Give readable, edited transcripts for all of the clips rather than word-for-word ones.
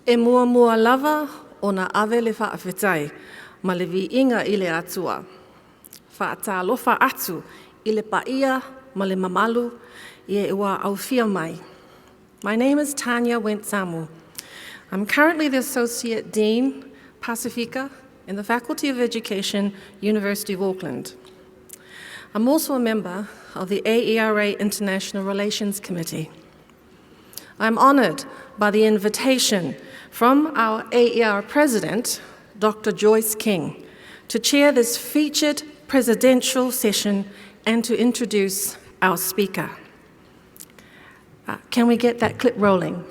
E mua lava o na ave le whaawhetai, ma le vi inga i le atua. Whaatalofa atu i le paia ma le mamalu i e ua awhia mai. My name is Tanya Wentsamu. I'm currently the Associate Dean, Pacifica, in the Faculty of Education, University of Auckland. I'm also a member of the AERA International Relations Committee. I'm honored by the invitation from our AERA President, Dr. Joyce King, to chair this featured presidential session and to introduce our speaker. Can we get that clip rolling?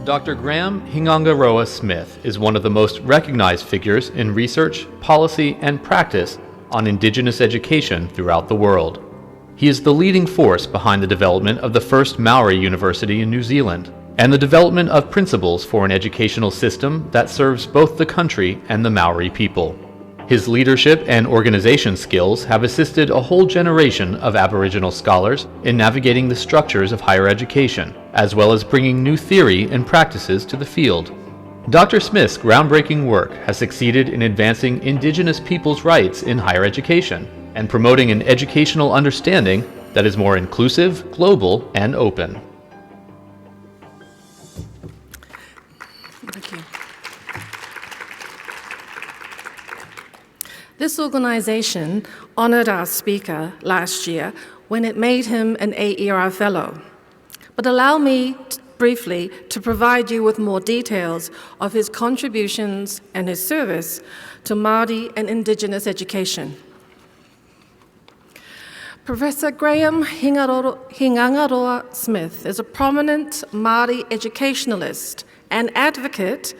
Dr. Graham Hingangaroa Smith is one of the most recognized figures in research, policy, and practice on Indigenous education throughout the world. He is the leading force behind the development of the first Maori university in New Zealand and the development of principles for an educational system that serves both the country and the Maori people. His leadership and organization skills have assisted a whole generation of Aboriginal scholars in navigating the structures of higher education, as well as bringing new theory and practices to the field. Dr. Smith's groundbreaking work has succeeded in advancing Indigenous people's rights in higher education and promoting an educational understanding that is more inclusive, global, and open. Thank you. This organization honored our speaker last year when it made him an AERA Fellow. But allow me briefly to provide you with more details of his contributions and his service to Māori and Indigenous education. Professor Graham Hingangaroa Smith is a prominent Māori educationalist and advocate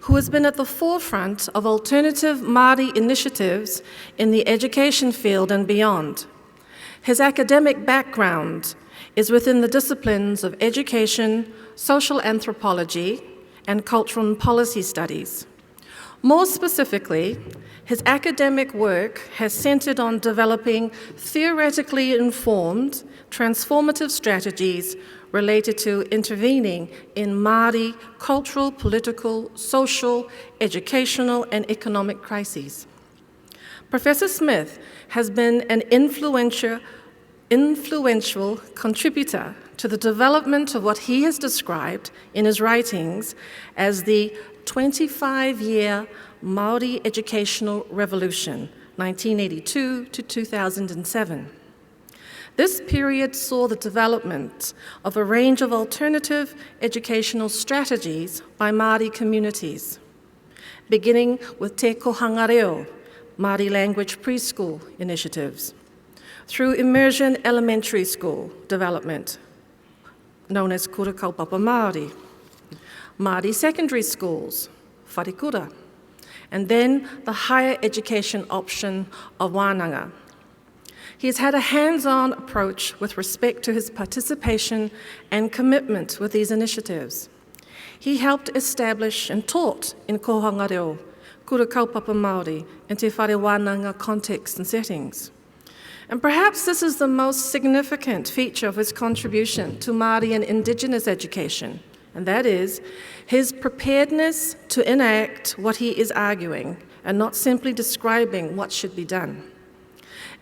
who has been at the forefront of alternative Māori initiatives in the education field and beyond. His academic background is within the disciplines of education, social anthropology, and cultural and policy studies. More specifically, his academic work has centered on developing theoretically informed, transformative strategies related to intervening in Māori cultural, political, social, educational, and economic crises. Professor Smith has been an influential contributor to the development of what he has described in his writings as the 25-year Māori educational revolution, 1982 to 2007. This period saw the development of a range of alternative educational strategies by Māori communities, beginning with Te Kohanga Reo, Māori language preschool initiatives, through immersion elementary school development, known as Kura Kaupapa Māori, Māori secondary schools, wharikura, and then the higher education option of wānanga. He has had a hands-on approach with respect to his participation and commitment with these initiatives. He helped establish and taught in Kohanga Reo, Kura Kaupapa Māori, and Te Whare Wānanga contexts and settings. And perhaps this is the most significant feature of his contribution to Māori and Indigenous education, and that is his preparedness to enact what he is arguing and not simply describing what should be done.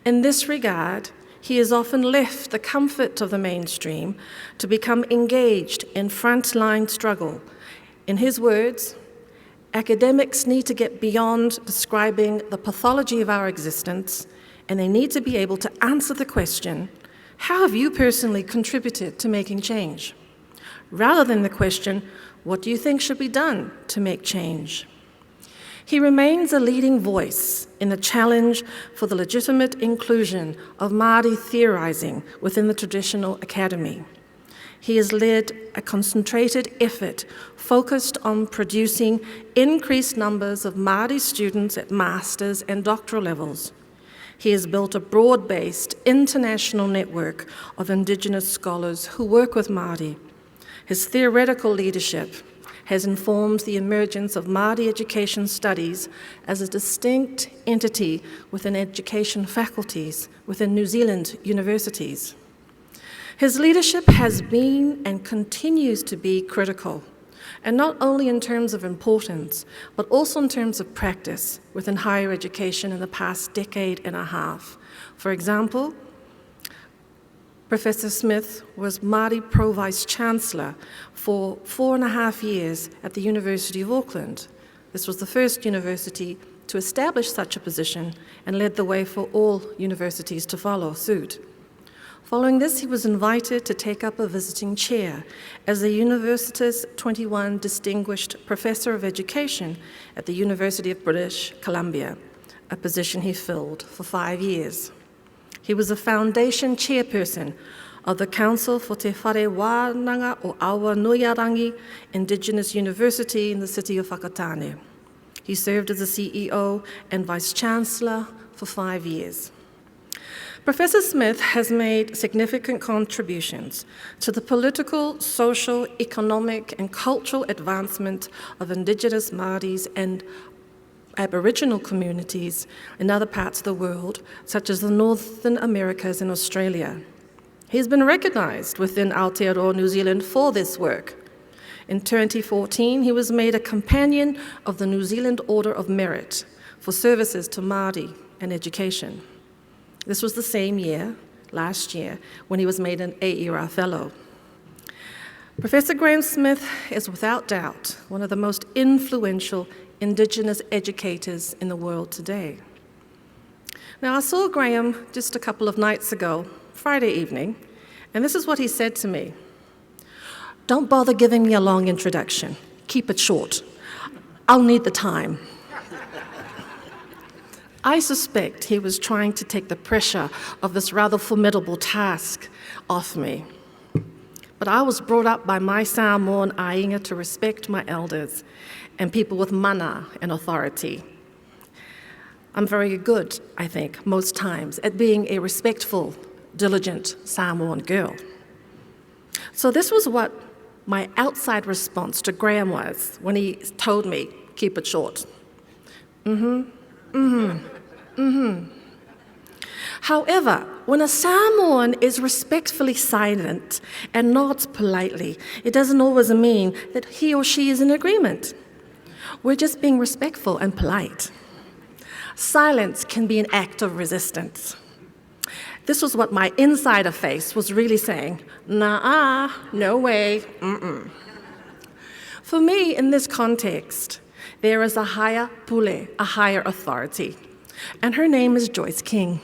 In this regard, he has often left the comfort of the mainstream to become engaged in frontline struggle. In his words, academics need to get beyond describing the pathology of our existence, and they need to be able to answer the question, how have you personally contributed to making change? Rather than the question, what do you think should be done to make change? He remains a leading voice in the challenge for the legitimate inclusion of Māori theorising within the traditional academy. He has led a concentrated effort focused on producing increased numbers of Māori students at master's and doctoral levels. He has built a broad-based international network of Indigenous scholars who work with Māori. His theoretical leadership has informed the emergence of Māori education studies as a distinct entity within education faculties within New Zealand universities. His leadership has been and continues to be critical, and not only in terms of importance, but also in terms of practice within higher education in the past decade and a half. For example, Professor Smith was Māori Pro Vice Chancellor for 4.5 years at the University of Auckland. This was the first university to establish such a position and led the way for all universities to follow suit. Following this, he was invited to take up a visiting chair as the university's 21 Distinguished Professor of Education at the University of British Columbia, a position he filled for 5 years. He was a foundation chairperson of the Council for Te Whare Wānanga o Awanuiarangi Indigenous University in the city of Whakatane. He served as the CEO and Vice Chancellor for 5 years. Professor Smith has made significant contributions to the political, social, economic, and cultural advancement of Indigenous Māoris and Aboriginal communities in other parts of the world, such as the Northern Americas and Australia. He's been recognised within Aotearoa New Zealand for this work. In 2014, he was made a Companion of the New Zealand Order of Merit for services to Māori and education. This was the same year, last year, when he was made an AERA Fellow. Professor Graham Smith is without doubt one of the most influential Indigenous educators in the world today. Now, I saw Graham just a couple of nights ago, Friday evening, and this is what he said to me. "Don't bother giving me a long introduction. Keep it short. I'll need the time." I suspect he was trying to take the pressure of this rather formidable task off me. But I was brought up by my Samoan ainga to respect my elders and people with mana and authority. I'm very good, I think, most times, at being a respectful, diligent Samoan girl. So this was what my outside response to Graham was when he told me, "Keep it short." However, when a Samoan is respectfully silent and nods politely, it doesn't always mean that he or she is in agreement. We're just being respectful and polite. Silence can be an act of resistance. This was what my insider face was really saying, "Nah, no way, For me, in this context, there is a higher pule, a higher authority, and her name is Joyce King.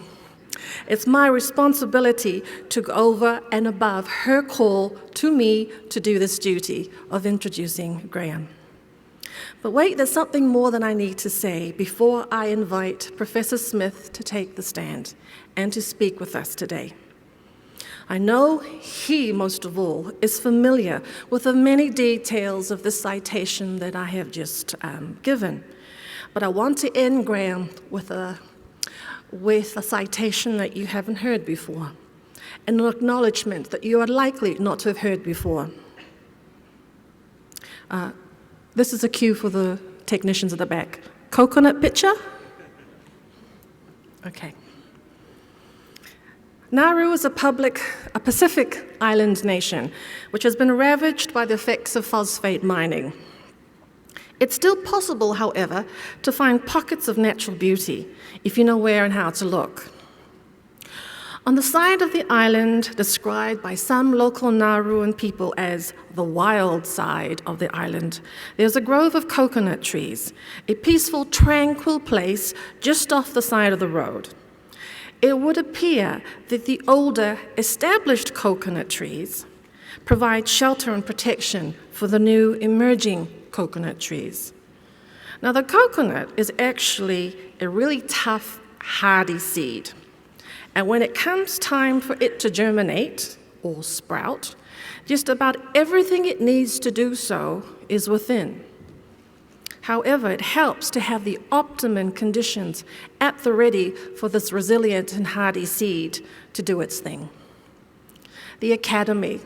It's my responsibility to go over and above her call to me to do this duty of introducing Graham. But wait, there's something more that I need to say before I invite Professor Smith to take the stand and to speak with us today. I know he, most of all, is familiar with the many details of the citation that I have just given. But I want to end, Graham, with a citation that you haven't heard before, and an acknowledgement that you are likely not to have heard before. This is a cue for the technicians at the back. Coconut picture? Okay. Nauru is a Pacific island nation which has been ravaged by the effects of phosphate mining. It's still possible, however, to find pockets of natural beauty if you know where and how to look. On the side of the island, described by some local Nauruan people as the wild side of the island, there's a grove of coconut trees, a peaceful, tranquil place just off the side of the road. It would appear that the older, established coconut trees provide shelter and protection for the new, emerging coconut trees. Now, the coconut is actually a really tough, hardy seed. And when it comes time for it to germinate or sprout, just about everything it needs to do so is within. However, it helps to have the optimum conditions at the ready for this resilient and hardy seed to do its thing. The academy,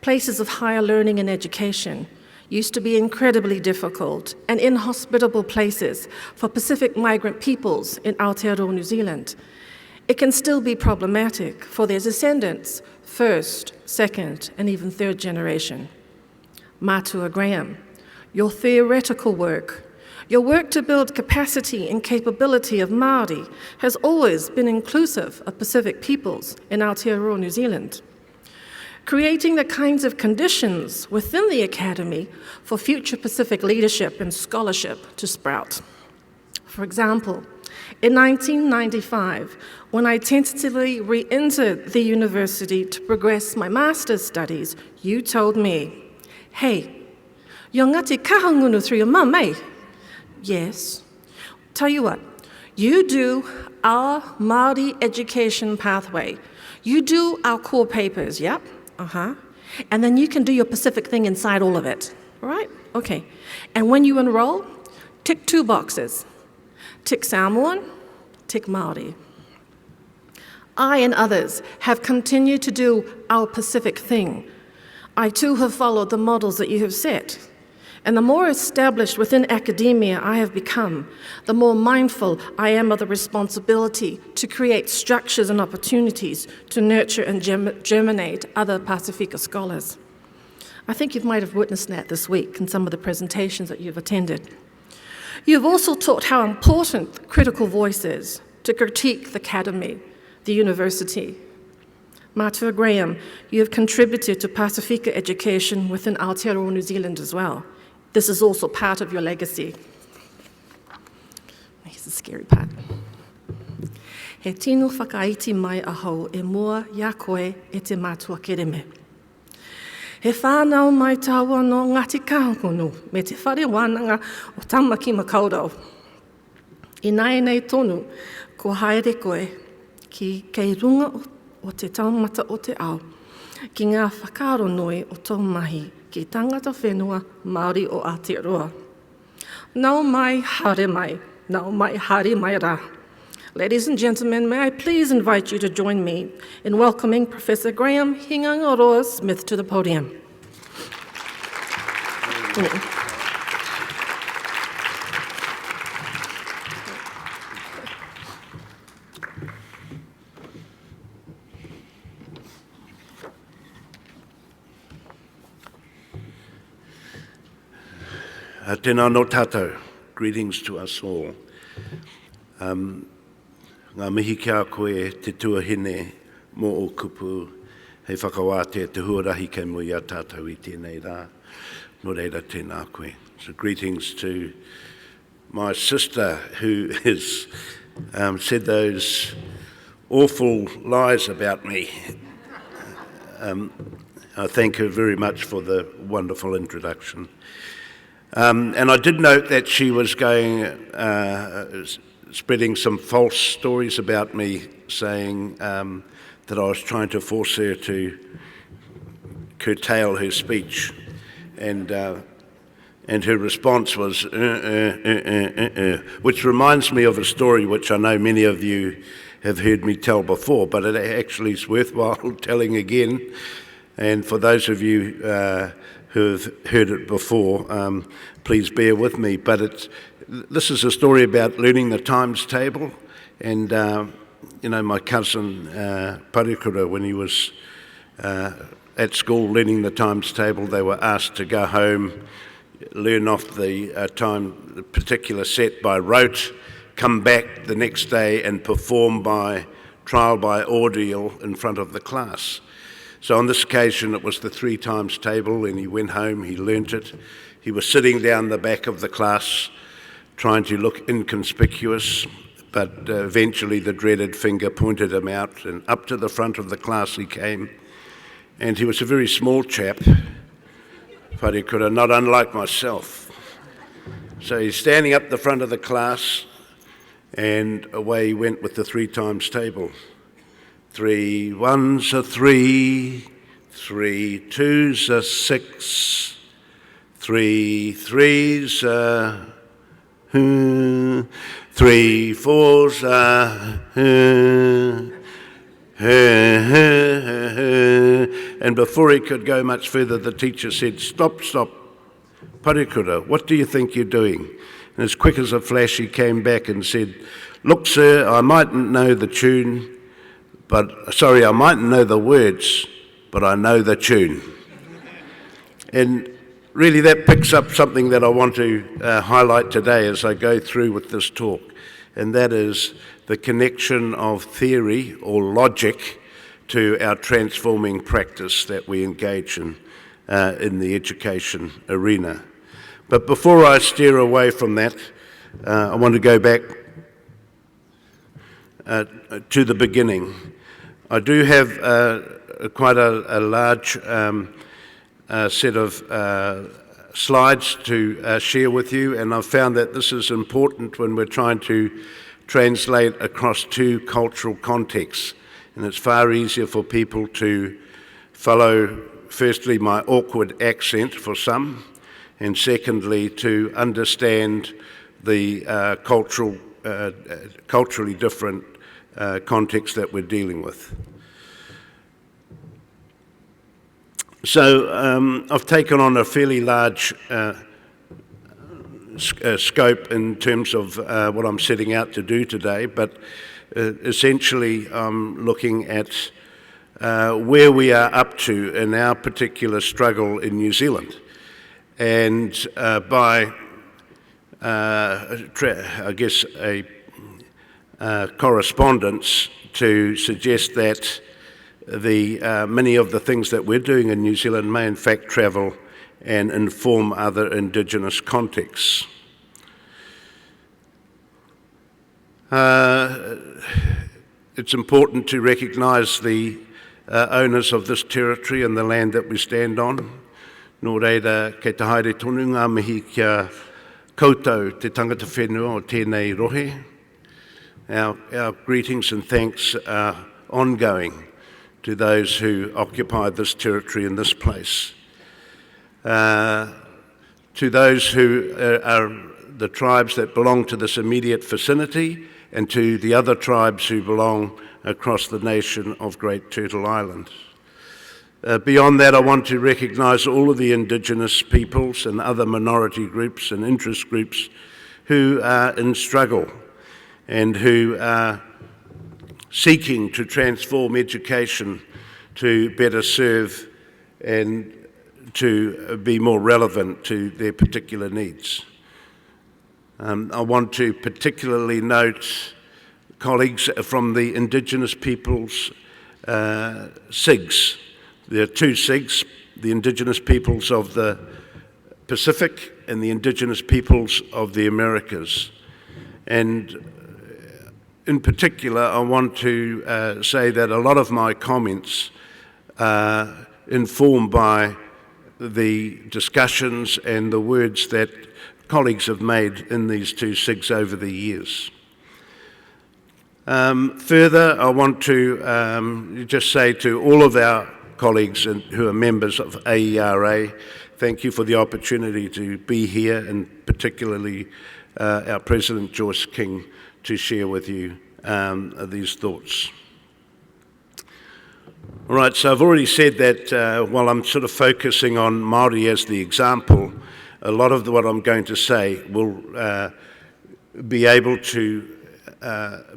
places of higher learning and education, used to be incredibly difficult and inhospitable places for Pacific migrant peoples in Aotearoa New Zealand. It can still be problematic for their descendants, first, second, and even third generation. Matua Graham, your theoretical work, your work to build capacity and capability of Māori has always been inclusive of Pacific peoples in Aotearoa, New Zealand, creating the kinds of conditions within the Academy for future Pacific leadership and scholarship to sprout. For example, in 1995, when I tentatively re-entered the university to progress my master's studies, you told me, "Hey, yo ngati kahangunu through your mum, eh?" Yes. Tell you what, you do our Māori education pathway. You do our core papers, yep, and then you can do your Pacific thing inside all of it, all right? Okay. And when you enroll, tick 2 boxes. Tick Samoan, tick Māori. I and others have continued to do our Pacific thing. I too have followed the models that you have set. And the more established within academia I have become, the more mindful I am of the responsibility to create structures and opportunities to nurture and germinate other Pasifika scholars. I think you might have witnessed that this week in some of the presentations that you've attended. You've also taught how important critical voice is to critique the academy, the university. Matua Graham, you have contributed to Pasifika education within Aotearoa, New Zealand as well. This is also part of your legacy. Here's the scary part. He tino whakaiti mai ahau e mua ia koe e te mātua kereme. He whānau mai tāua no Ngāti Kahungunu me te whare wānanga o Tamaki Makaurau. I nei tonu, ko haere koe ki kei runga o te taumata o te ao, ki ngā whakaaro noi o tō mahi ki tangata whenua Māori o Aotearoa. Nau mai haere mai, nau mai haere mai rā. Ladies and gentlemen, may I please invite you to join me in welcoming Professor Graham Hingangaroa Smith to the podium. Tēnā no tātou, greetings to us all. Ngā mihi kia koe te tuahine mō o kupu, hei whakawātea te huarahi kei mo ia tātou I tēnei rā. No reira tēnā koe. So greetings to my sister who has said those awful lies about me. I thank her very much for the wonderful introduction. And I did note that she was going, spreading some false stories about me, saying that I was trying to force her to curtail her speech. And her response was, which reminds me of a story which I know many of you have heard me tell before, but it actually is worthwhile telling again. And for those of you who have heard it before, please bear with me. But this is a story about learning the times table. And, my cousin Parikura, when he was at school learning the times table, they were asked to go home, learn off the particular set by rote, come back the next day and perform by trial by ordeal in front of the class. So on this occasion it was the 3 times table, and he went home, he learnt it. He was sitting down the back of the class trying to look inconspicuous, but eventually the dreaded finger pointed him out, and up to the front of the class he came. And he was a very small chap, Wharekura, not unlike myself. So he's standing up the front of the class, and away he went with the 3 times table. 3 1s are 3, 3 2s are 6, 3 3s are 3 4s are and before he could go much further, the teacher said, Stop, Parikura, what do you think you're doing? And as quick as a flash, he came back and said, Look, sir, I mightn't know the tune, but sorry, I mightn't know the words, but I know the tune. And really that picks up something that I want to highlight today as I go through with this talk, and that is the connection of theory or logic to our transforming practice that we engage in the education arena. But before I steer away from that, I want to go back to the beginning. I do have quite a large set of slides to share with you, and I've found that this is important when we're trying to translate across two cultural contexts. And it's far easier for people to follow, firstly, my awkward accent for some, and secondly, to understand the culturally different context that we're dealing with. So I've taken on a fairly large scope in terms of what I'm setting out to do today, but essentially I'm looking at where we are up to in our particular struggle in New Zealand. And by, I guess, a correspondence to suggest that many of the things that we're doing in New Zealand may in fact travel and inform other Indigenous contexts. It's important to recognise the owners of this territory and the land that we stand on. Nō reira, kei te haere tonu ngā mihi kia koutou te tangata whenua o tēnei rohe. Our greetings and thanks are ongoing to those who occupy this territory in this place. To those who are the tribes that belong to this immediate vicinity, and to the other tribes who belong across the nation of Great Turtle Island. Beyond that, I want to recognise all of the Indigenous peoples and other minority groups and interest groups who are in struggle and who are seeking to transform education to better serve and to be more relevant to their particular needs. I want to particularly note colleagues from the Indigenous peoples' SIGs. There are two SIGs, the Indigenous peoples of the Pacific and the Indigenous peoples of the Americas. And in particular, I want to say that a lot of my comments are informed by the discussions and the words that colleagues have made in these two SIGs over the years. Further, I want to just say to all of our colleagues who are members of AERA, thank you for the opportunity to be here, and particularly our President Joyce King to share with you these thoughts. All right, so I've already said that while I'm sort of focusing on Maori as the example, a lot of what I'm going to say will be able to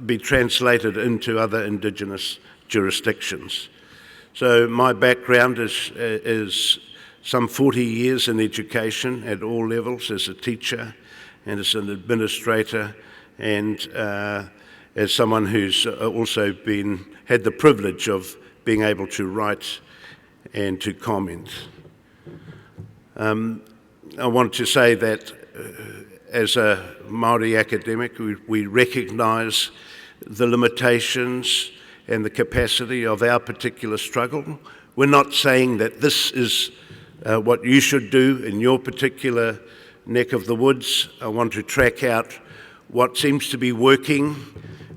be translated into other Indigenous jurisdictions. So my background is some 40 years in education at all levels as a teacher and as an administrator, and as someone who's also had the privilege of being able to write and to comment. I want to say that as a Maori academic, we recognise the limitations and the capacity of our particular struggle. We're not saying that this is what you should do in your particular neck of the woods. I want to track out what seems to be working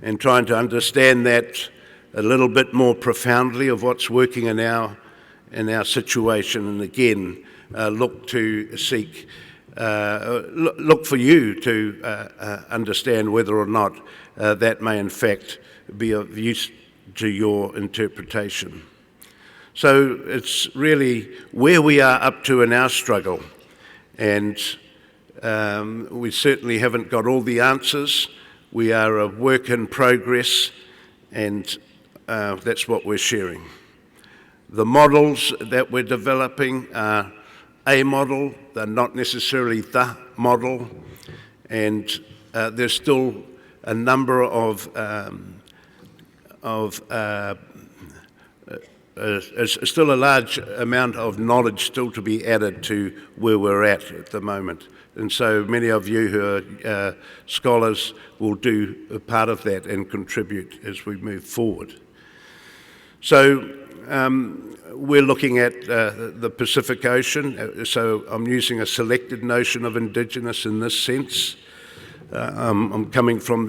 and trying to understand that a little bit more profoundly of what's working in our situation, and again, look for you to understand whether or not that may in fact be of use to your interpretation. So it's really where we are up to in our struggle, and we certainly haven't got all the answers. We are a work in progress, and that's what we're sharing. The models that we're developing are a model, they're not necessarily the model, and there's still a number of still a large amount of knowledge still to be added to where we're at the moment. And so many of you who are scholars will do a part of that and contribute as we move forward. So we're looking at the Pacific Ocean, so I'm using a selected notion of Indigenous in this sense. I'm coming from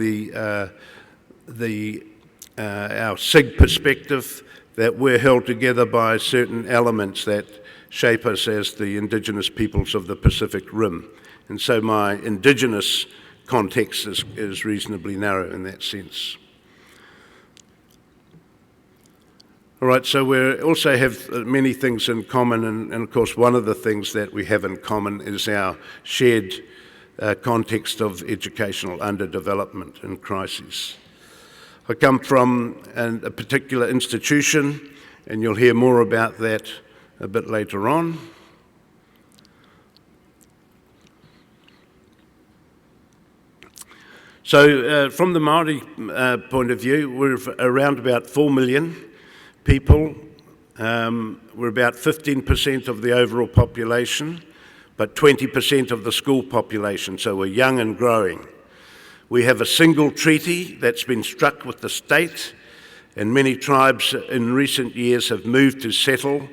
our SIG perspective, that we're held together by certain elements that shape us as the Indigenous peoples of the Pacific Rim. And so my Indigenous context is reasonably narrow in that sense. All right, so we also have many things in common, and of course one of the things that we have in common is our shared context of educational underdevelopment and crises. I come from a particular institution, and you'll hear more about that a bit later on. So from the Maori point of view, we're around about 4 million people. We're about 15% of the overall population, but 20% of the school population, so we're young and growing. We have a single treaty that's been struck with the state, and many tribes in recent years have moved to settle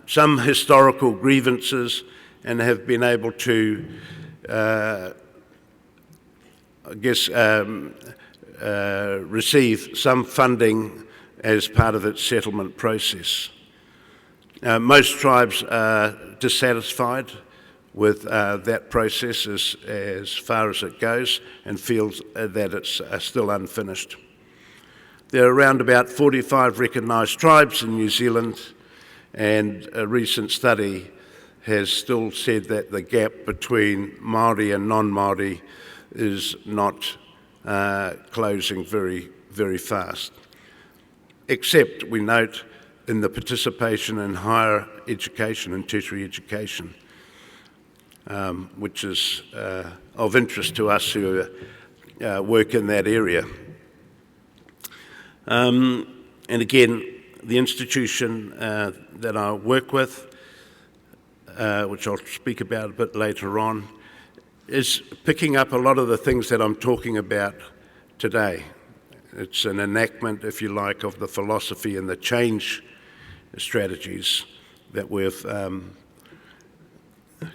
some historical grievances and have been able to, receive some funding as part of its settlement process. Most tribes are dissatisfied with that process as far as it goes and feels that it's still unfinished. There are around about 45 recognised tribes in New Zealand, and a recent study has still said that the gap between Maori and non-Maori is not closing very, very fast, except we note in the participation in higher education and tertiary education, which is of interest to us who work in that area. And again, the institution that I work with, which I'll speak about a bit later on, is picking up a lot of the things that I'm talking about today. It's an enactment, if you like, of the philosophy and the change strategies that we've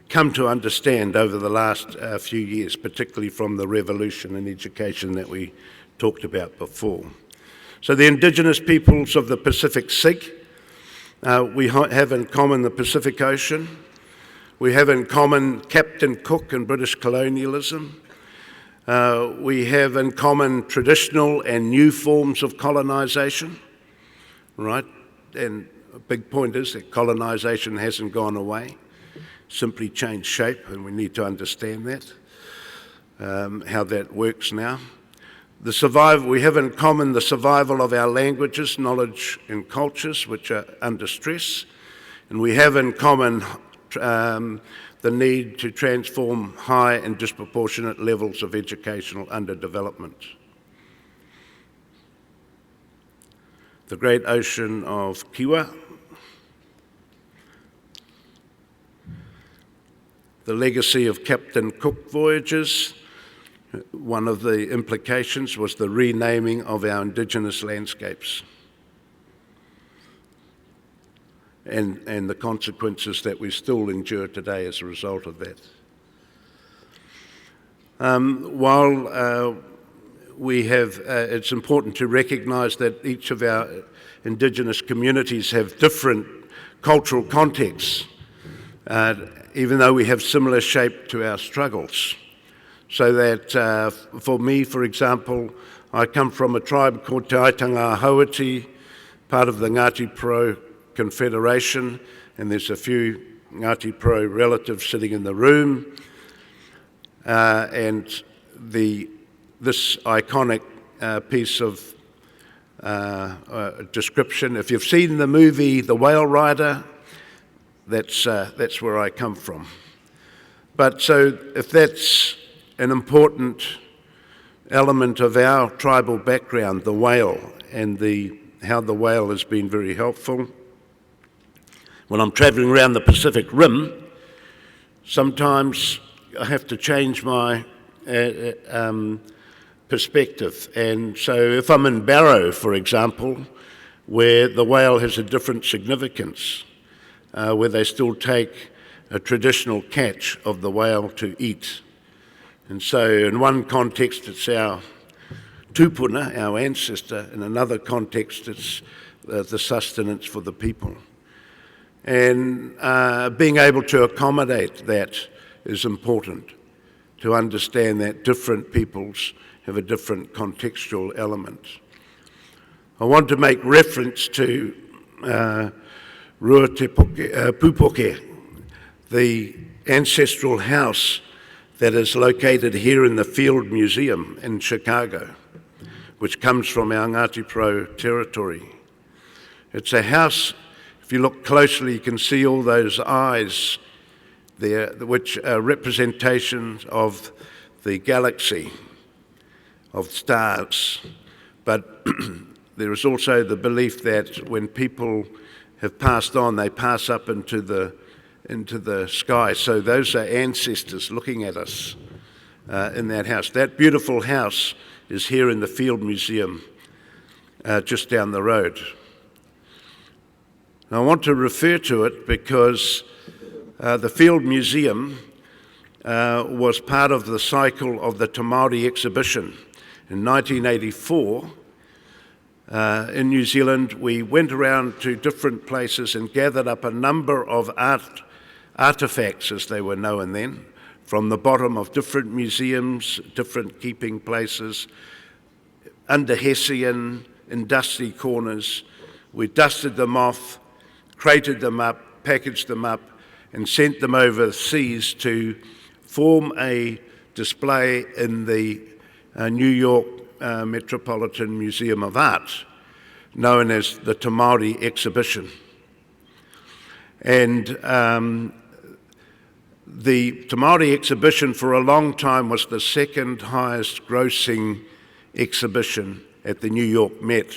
come to understand over the last few years, particularly from the revolution in education that we talked about before. So the Indigenous peoples of the Pacific SIG, we have in common the Pacific Ocean. We have in common Captain Cook and British colonialism. We have in common traditional and new forms of colonisation, right? And a big point is that colonisation hasn't gone away, simply changed shape, and we need to understand that, how that works now. We have in common the survival of our languages, knowledge and cultures, which are under stress, and we have in common the need to transform high and disproportionate levels of educational underdevelopment. The great ocean of Kiwa, the legacy of Captain Cook voyages. One of the implications was the renaming of our Indigenous landscapes and the consequences that we still endure today as a result of that. While we have, it's important to recognise that each of our Indigenous communities have different cultural contexts, even though we have similar shape to our struggles. So that for me, for example, I come from a tribe called Te Aitanga Hauiti, part of the Ngāti Pro Confederation, and there's a few Ngāti Pro relatives sitting in the room, and this iconic piece of description. If you've seen the movie The Whale Rider, that's where I come from. But so if that's an important element of our tribal background, the whale, and how the whale has been very helpful. When I'm travelling around the Pacific Rim, sometimes I have to change my perspective. And so if I'm in Barrow, for example, where the whale has a different significance, where they still take a traditional catch of the whale to eat. And so in one context it's our tupuna, our ancestor. In another context it's the sustenance for the people. And being able to accommodate that is important, to understand that different peoples have a different contextual element. I want to make reference to Rua Te Pupoke, the ancestral house that is located here in the Field Museum in Chicago, which comes from our Ngāti Porou territory. It's a house, if you look closely, you can see all those eyes there, which are representations of the galaxy of stars. But there is also the belief that when people have passed on, they pass up into the sky. So those are ancestors looking at us in that house. That beautiful house is here in the Field Museum, just down the road. And I want to refer to it because the Field Museum was part of the cycle of the Te Māori exhibition. In 1984, in New Zealand, we went around to different places and gathered up a number of artefacts, as they were known then, from the bottom of different museums, different keeping places, under Hessian, in dusty corners. We dusted them off, crated them up, packaged them up, and sent them overseas to form a display in the New York Metropolitan Museum of Art, known as the Te Māori exhibition. And the Te Māori exhibition for a long time was the second highest grossing exhibition at the New York Met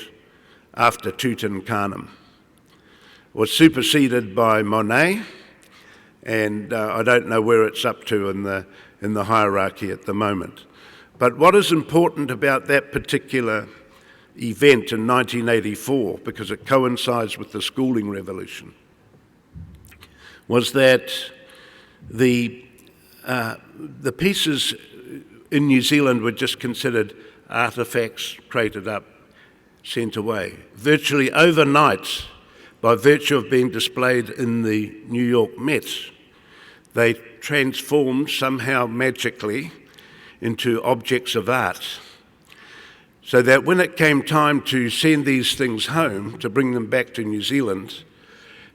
after Tutankhamun. It was superseded by Monet, and I don't know where it's up to in the hierarchy at the moment. But what is important about that particular event in 1984, because it coincides with the schooling revolution, was that the pieces in New Zealand were just considered artefacts, crated up, sent away. Virtually overnight, by virtue of being displayed in the New York Met, they transformed somehow magically into objects of art, so that when it came time to send these things home, to bring them back to New Zealand,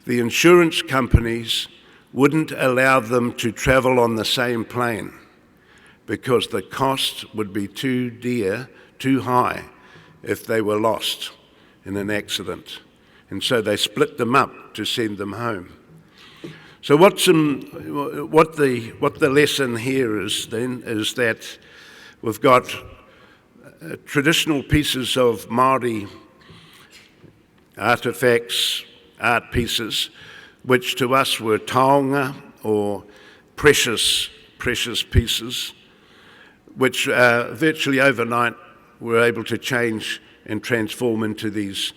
the insurance companies wouldn't allow them to travel on the same plane because the cost would be too dear, too high, if they were lost in an accident. And so they split them up to send them home. So what the lesson here is then is that we've got traditional pieces of Māori artefacts, art pieces, which to us were taonga or precious pieces, which virtually overnight were able to change and transform into these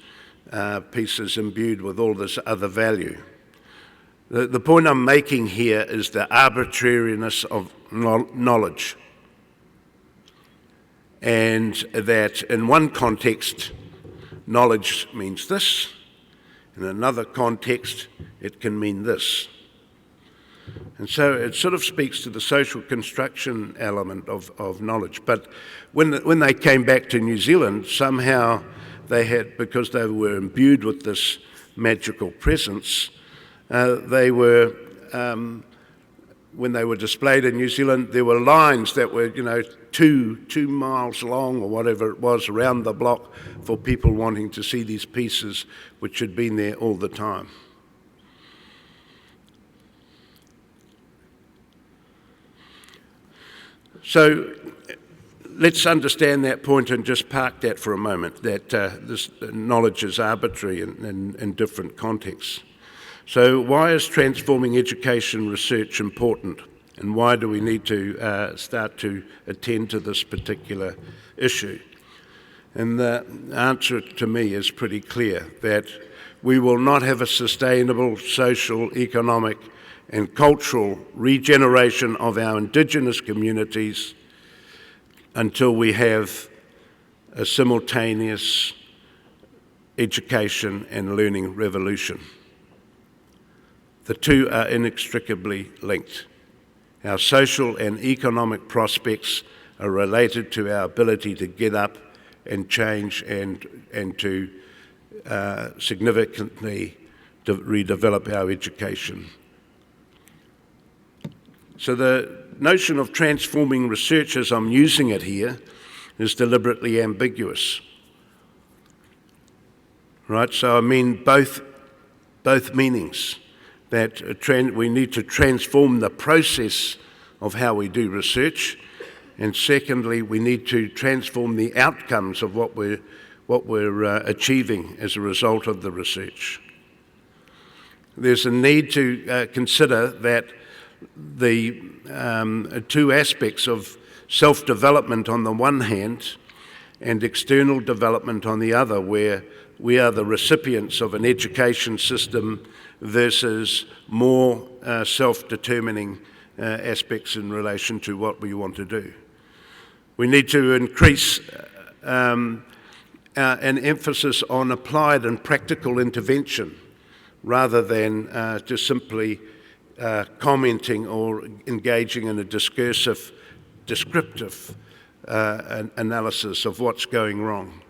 pieces imbued with all this other value. The point I'm making here is the arbitrariness of knowledge, and that in one context, knowledge means this, in another context, it can mean this. And so it sort of speaks to the social construction element of knowledge. But when they came back to New Zealand, somehow they had, because they were imbued with this magical presence, they were when they were displayed in New Zealand, there were lines that were, 2 miles long or whatever it was around the block for people wanting to see these pieces which had been there all the time. So let's understand that point and just park that for a moment, that this knowledge is arbitrary in different contexts. So why is transforming education research important, and why do we need to start to attend to this particular issue? And the answer to me is pretty clear, that we will not have a sustainable social, economic and cultural regeneration of our Indigenous communities until we have a simultaneous education and learning revolution. The two are inextricably linked. Our social and economic prospects are related to our ability to get up and change and to significantly redevelop our education. So the notion of transforming research, as I'm using it here, is deliberately ambiguous. Right, so I mean both meanings. That we need to transform the process of how we do research, and secondly, we need to transform the outcomes of what we're achieving as a result of the research. There's a need to consider that the two aspects of self-development on the one hand and external development on the other, where we are the recipients of an education system versus more self-determining aspects in relation to what we want to do. We need to increase an emphasis on applied and practical intervention rather than just simply commenting or engaging in a discursive, descriptive analysis of what's going wrong.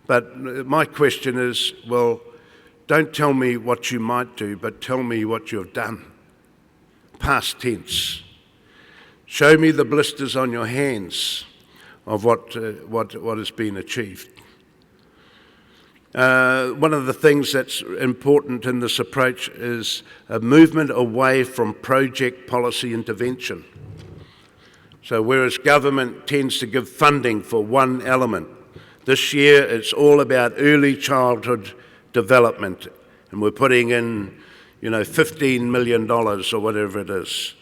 But my question is, well, don't tell me what you might do, but tell me what you've done. Past tense. Show me the blisters on your hands of what has been achieved. One of the things that's important in this approach is a movement away from project policy intervention. So whereas government tends to give funding for one element, this year it's all about early childhood development, and we're putting in, $15 million or whatever it is.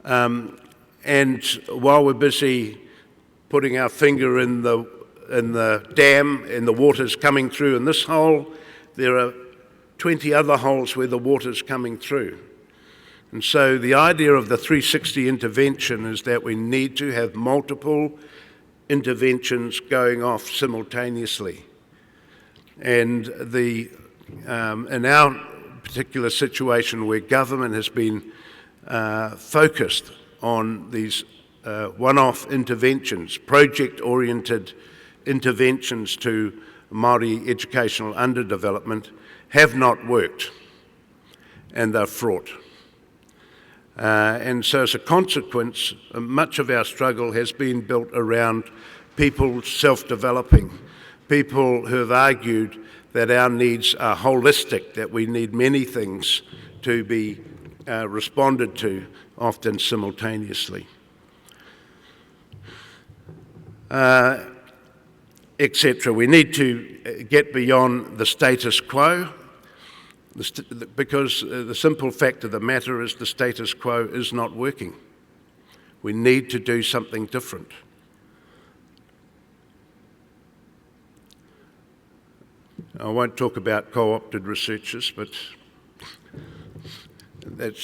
And while we're busy putting our finger in the dam and the water's coming through in this hole, there are 20 other holes where the water's coming through. And so the idea of the 360 intervention is that we need to have multiple interventions going off simultaneously. And in our particular situation, where government has been focused on these one-off interventions, project-oriented interventions to Maori educational underdevelopment, have not worked, and they're fraught. And so as a consequence, much of our struggle has been built around people self-developing, people who have argued that our needs are holistic, that we need many things to be responded to, often simultaneously, etc. We need to get beyond the status quo, because the simple fact of the matter is the status quo is not working. We need to do something different. I won't talk about co-opted researchers, but that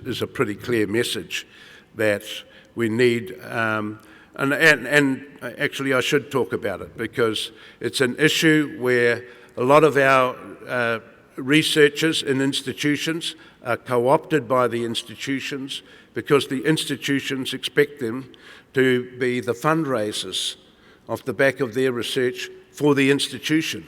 is a pretty clear message that we need. And actually, I should talk about it, because it's an issue where a lot of our researchers in institutions are co-opted by the institutions, because the institutions expect them to be the fundraisers off the back of their research for the institution.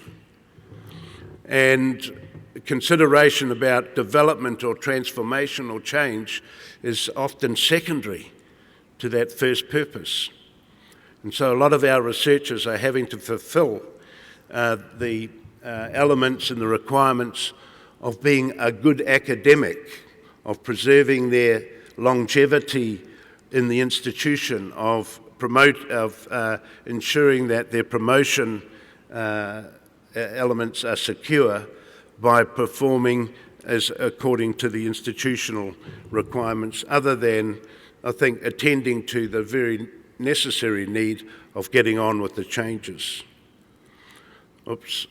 And consideration about development or transformation or change is often secondary to that first purpose. And so a lot of our researchers are having to fulfill the elements and the requirements of being a good academic, of preserving their longevity in the institution, of ensuring that their promotion elements are secure by performing as according to the institutional requirements, other than, I think, attending to the very necessary need of getting on with the changes. Oops.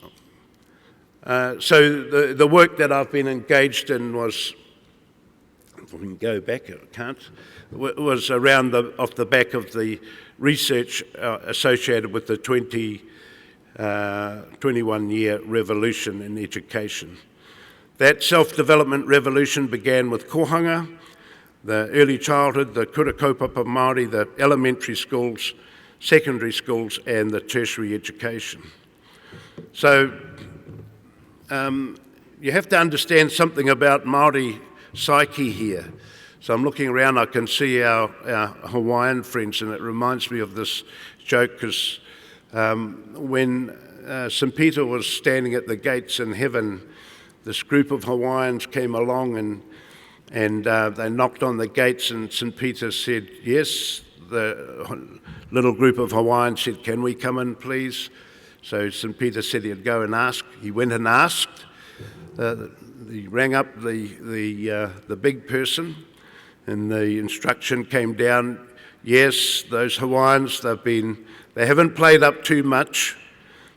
So the work that I've been engaged in was, if we can go back, I can't, was around off the back of the research associated with the 21-year revolution in education. That self-development revolution began with kohanga, the early childhood, the Kaupapa Maori, the elementary schools, secondary schools, and the tertiary education. So you have to understand something about Maori psyche here. So I'm looking around, I can see our Hawaiian friends, and it reminds me of this joke, because when St. Peter was standing at the gates in heaven, this group of Hawaiians came along and they knocked on the gates, and St. Peter said, yes. The little group of Hawaiians said, can we come in, please? So St. Peter said he'd go and ask. He went and asked. He rang up the big person, and the instruction came down, yes, those Hawaiians, they haven't played up too much.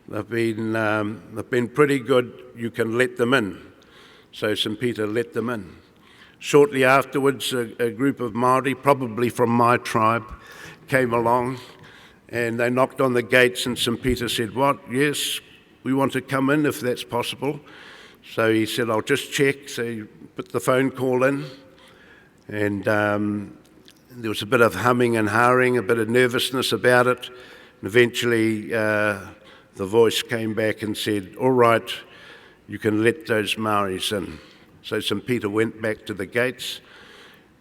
They've been pretty good. You can let them in. So St. Peter let them in. Shortly afterwards, a group of Maori, probably from my tribe, came along, and they knocked on the gates, and St. Peter said, what? Yes, we want to come in if that's possible. So he said, I'll just check. So he put the phone call in, and there was a bit of humming and hawing, a bit of nervousness about it. And eventually the voice came back and said, all right, you can let those Maoris in. So St. Peter went back to the gates.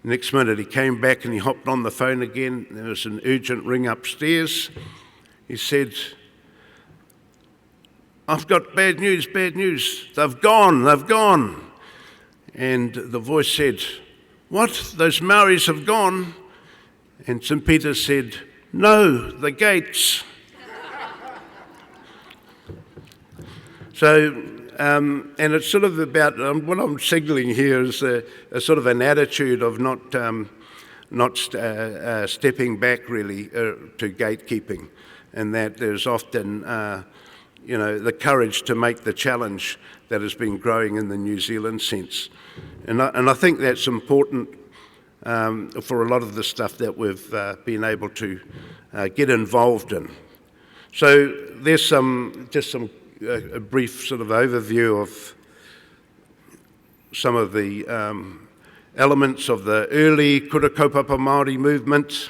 Next minute he came back and he hopped on the phone again. There was an urgent ring upstairs. He said, I've got bad news, bad news. They've gone. And the voice said, what? Those Maoris have gone? And St. Peter said, no, the gates. So, and it's sort of about, what I'm signalling here is a sort of an attitude of not stepping back really to gatekeeping, and that there's often, the courage to make the challenge that has been growing in the New Zealand sense. And I think that's important for a lot of the stuff that we've been able to get involved in. So there's a brief sort of overview of some of the elements of the early Kaupapa Maori movement,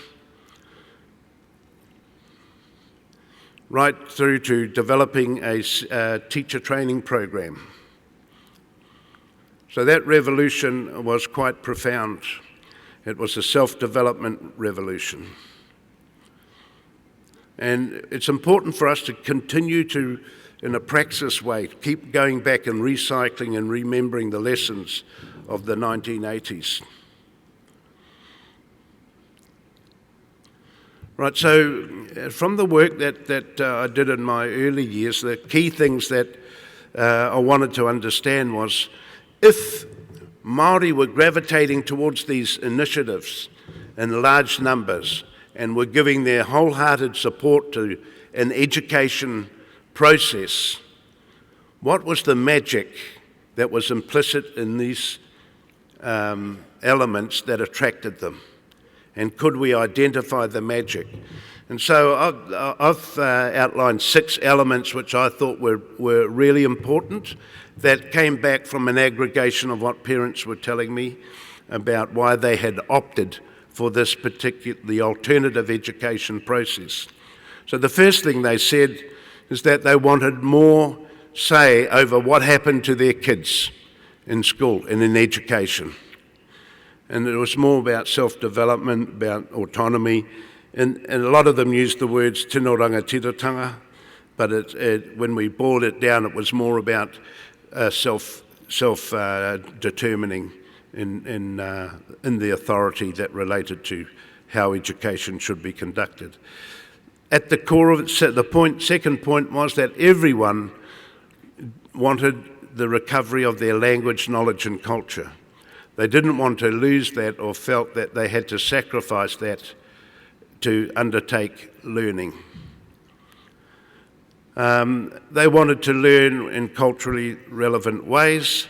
right through to developing a teacher training program. So that revolution was quite profound. It was a self-development revolution. And it's important for us to continue to, in a praxis way, keep going back and recycling and remembering the lessons of the 1980s. Right, so from the work that I did in my early years, the key things that I wanted to understand was, if Māori were gravitating towards these initiatives in large numbers and were giving their wholehearted support to an education process, what was the magic that was implicit in these elements that attracted them? And could we identify the magic? And so I've outlined 6 elements which I thought were really important, that came back from an aggregation of what parents were telling me about why they had opted for this the alternative education process. So the first thing they said is that they wanted more say over what happened to their kids in school and in education. And it was more about self-development, about autonomy, and a lot of them used the words tino rangatiratanga, but when we boiled it down, it was more about self-determining in the authority that related to how education should be conducted. At the core of it, second point was that everyone wanted the recovery of their language, knowledge and culture. They didn't want to lose that or felt that they had to sacrifice that to undertake learning. They wanted to learn in culturally relevant ways.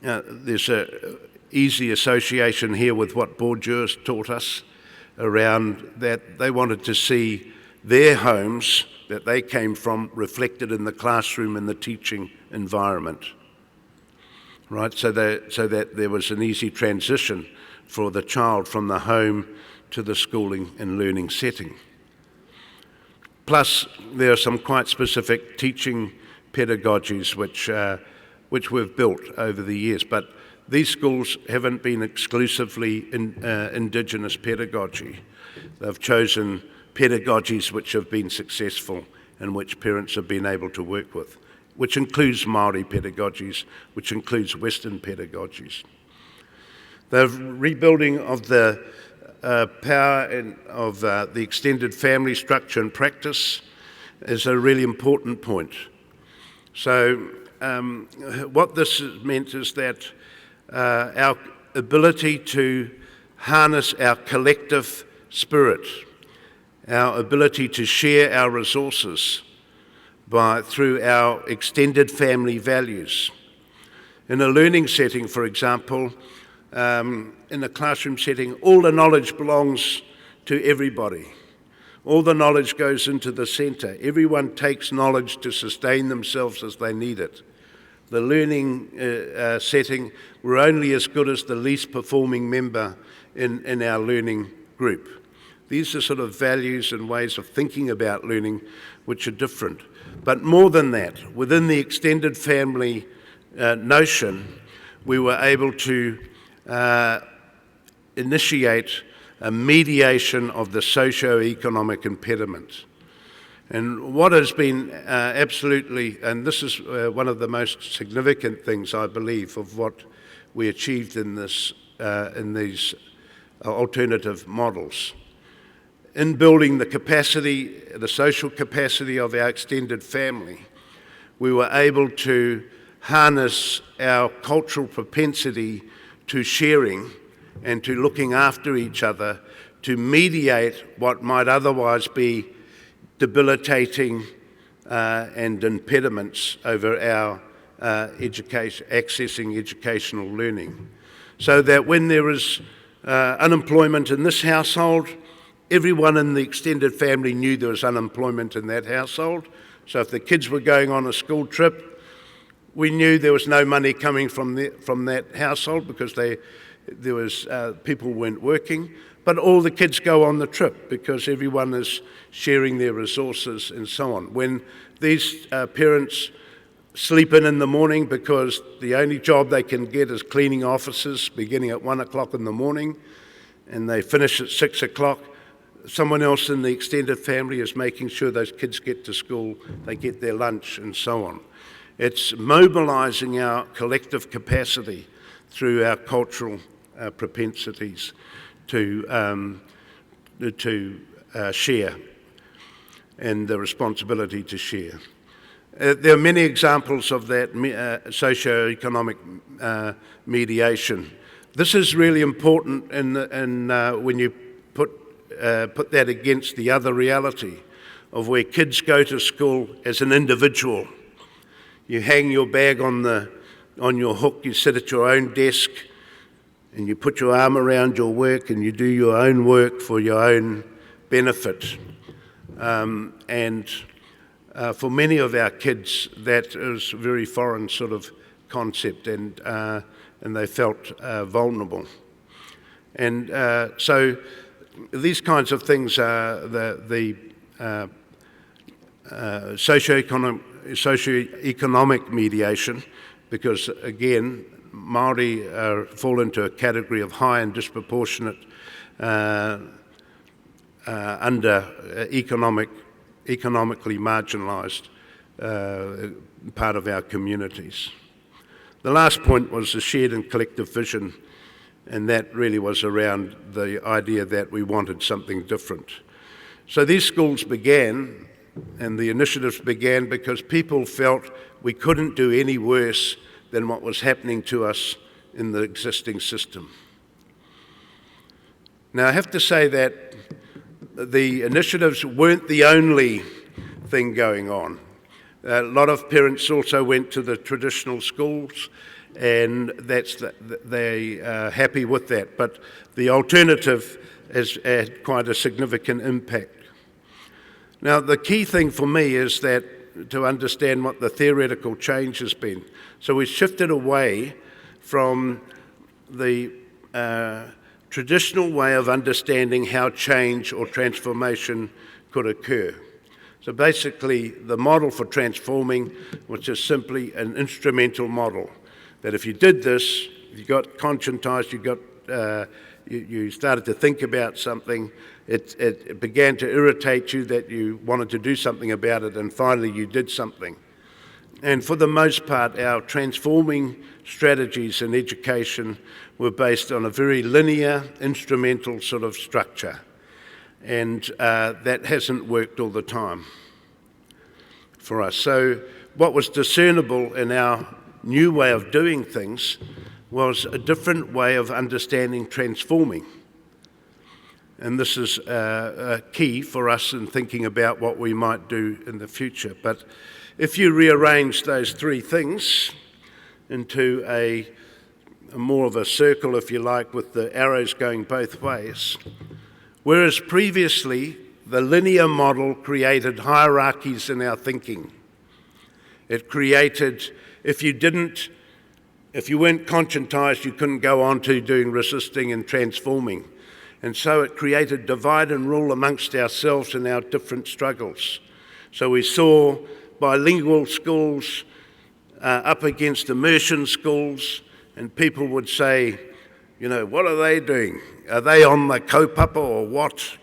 There's an easy association here with what Bourdieu taught us around that they wanted to see their homes that they came from reflected in the classroom and the teaching environment, right? So that there was an easy transition for the child from the home to the schooling and learning setting. Plus, there are some quite specific teaching pedagogies which we've built over the years, but these schools haven't been exclusively Indigenous pedagogy. They've chosen pedagogies which have been successful and which parents have been able to work with, which includes Maori pedagogies, which includes Western pedagogies. The rebuilding of the power of the extended family structure and practice is a really important point. So what this meant is that our ability to harness our collective spirit, our ability to share our resources through our extended family values. In a learning setting, for example, in a classroom setting, all the knowledge belongs to everybody. All the knowledge goes into the centre. Everyone takes knowledge to sustain themselves as they need it. The learning setting, we're only as good as the least performing member in our learning group. These are sort of values and ways of thinking about learning which are different. But more than that, within the extended family notion, we were able to initiate a mediation of the socio-economic impediment. And what has been absolutely, and this is one of the most significant things, I believe, of what we achieved in these alternative models. In building the capacity, the social capacity of our extended family, we were able to harness our cultural propensity to sharing and to looking after each other to mediate what might otherwise be debilitating and impediments over our accessing educational learning. So that when there is unemployment in this household, everyone in the extended family knew there was unemployment in that household. So if the kids were going on a school trip, we knew there was no money coming from that household because people weren't working. But all the kids go on the trip because everyone is sharing their resources and so on. When these parents sleep in the morning because the only job they can get is cleaning offices beginning at 1 o'clock in the morning and they finish at 6 o'clock, someone else in the extended family is making sure those kids get to school, they get their lunch and so on. It's mobilising our collective capacity through our cultural propensities to share and the responsibility to share. There are many examples of that socio-economic mediation. This is really important when you put that against the other reality of where kids go to school as an individual. You hang your bag on your hook, you sit at your own desk, and you put your arm around your work and you do your own work for your own benefit. For many of our kids, that is a very foreign sort of concept, and they felt vulnerable. And so these kinds of things are the socio-economic socio-economic mediation, because again, Maori fall into a category of high and disproportionate economically marginalised part of our communities. The last point was the shared and collective vision, and that really was around the idea that we wanted something different. So these schools began, and the initiatives began because people felt we couldn't do any worse than what was happening to us in the existing system. Now, I have to say that the initiatives weren't the only thing going on. A lot of parents also went to the traditional schools, and they are happy with that. But the alternative has had quite a significant impact. Now, the key thing for me is that to understand what the theoretical change has been. So we shifted away from the traditional way of understanding how change or transformation could occur. So basically, the model for transforming was just simply an instrumental model, that if you did this, you got conscientised, you started to think about something, it began to irritate you that you wanted to do something about it, and finally you did something. And for the most part, our transforming strategies in education were based on a very linear, instrumental sort of structure. And that hasn't worked all the time for us. So what was discernible in our new way of doing things was a different way of understanding transforming. And this is key for us in thinking about what we might do in the future. But if you rearrange those three things into a more of a circle, if you like, with the arrows going both ways, whereas previously the linear model created hierarchies in our thinking. It created, if you weren't conscientised, you couldn't go on to doing resisting and transforming. And so it created divide and rule amongst ourselves in our different struggles. So we saw bilingual schools up against immersion schools, and people would say, what are they doing? Are they on the Kaupapa or what?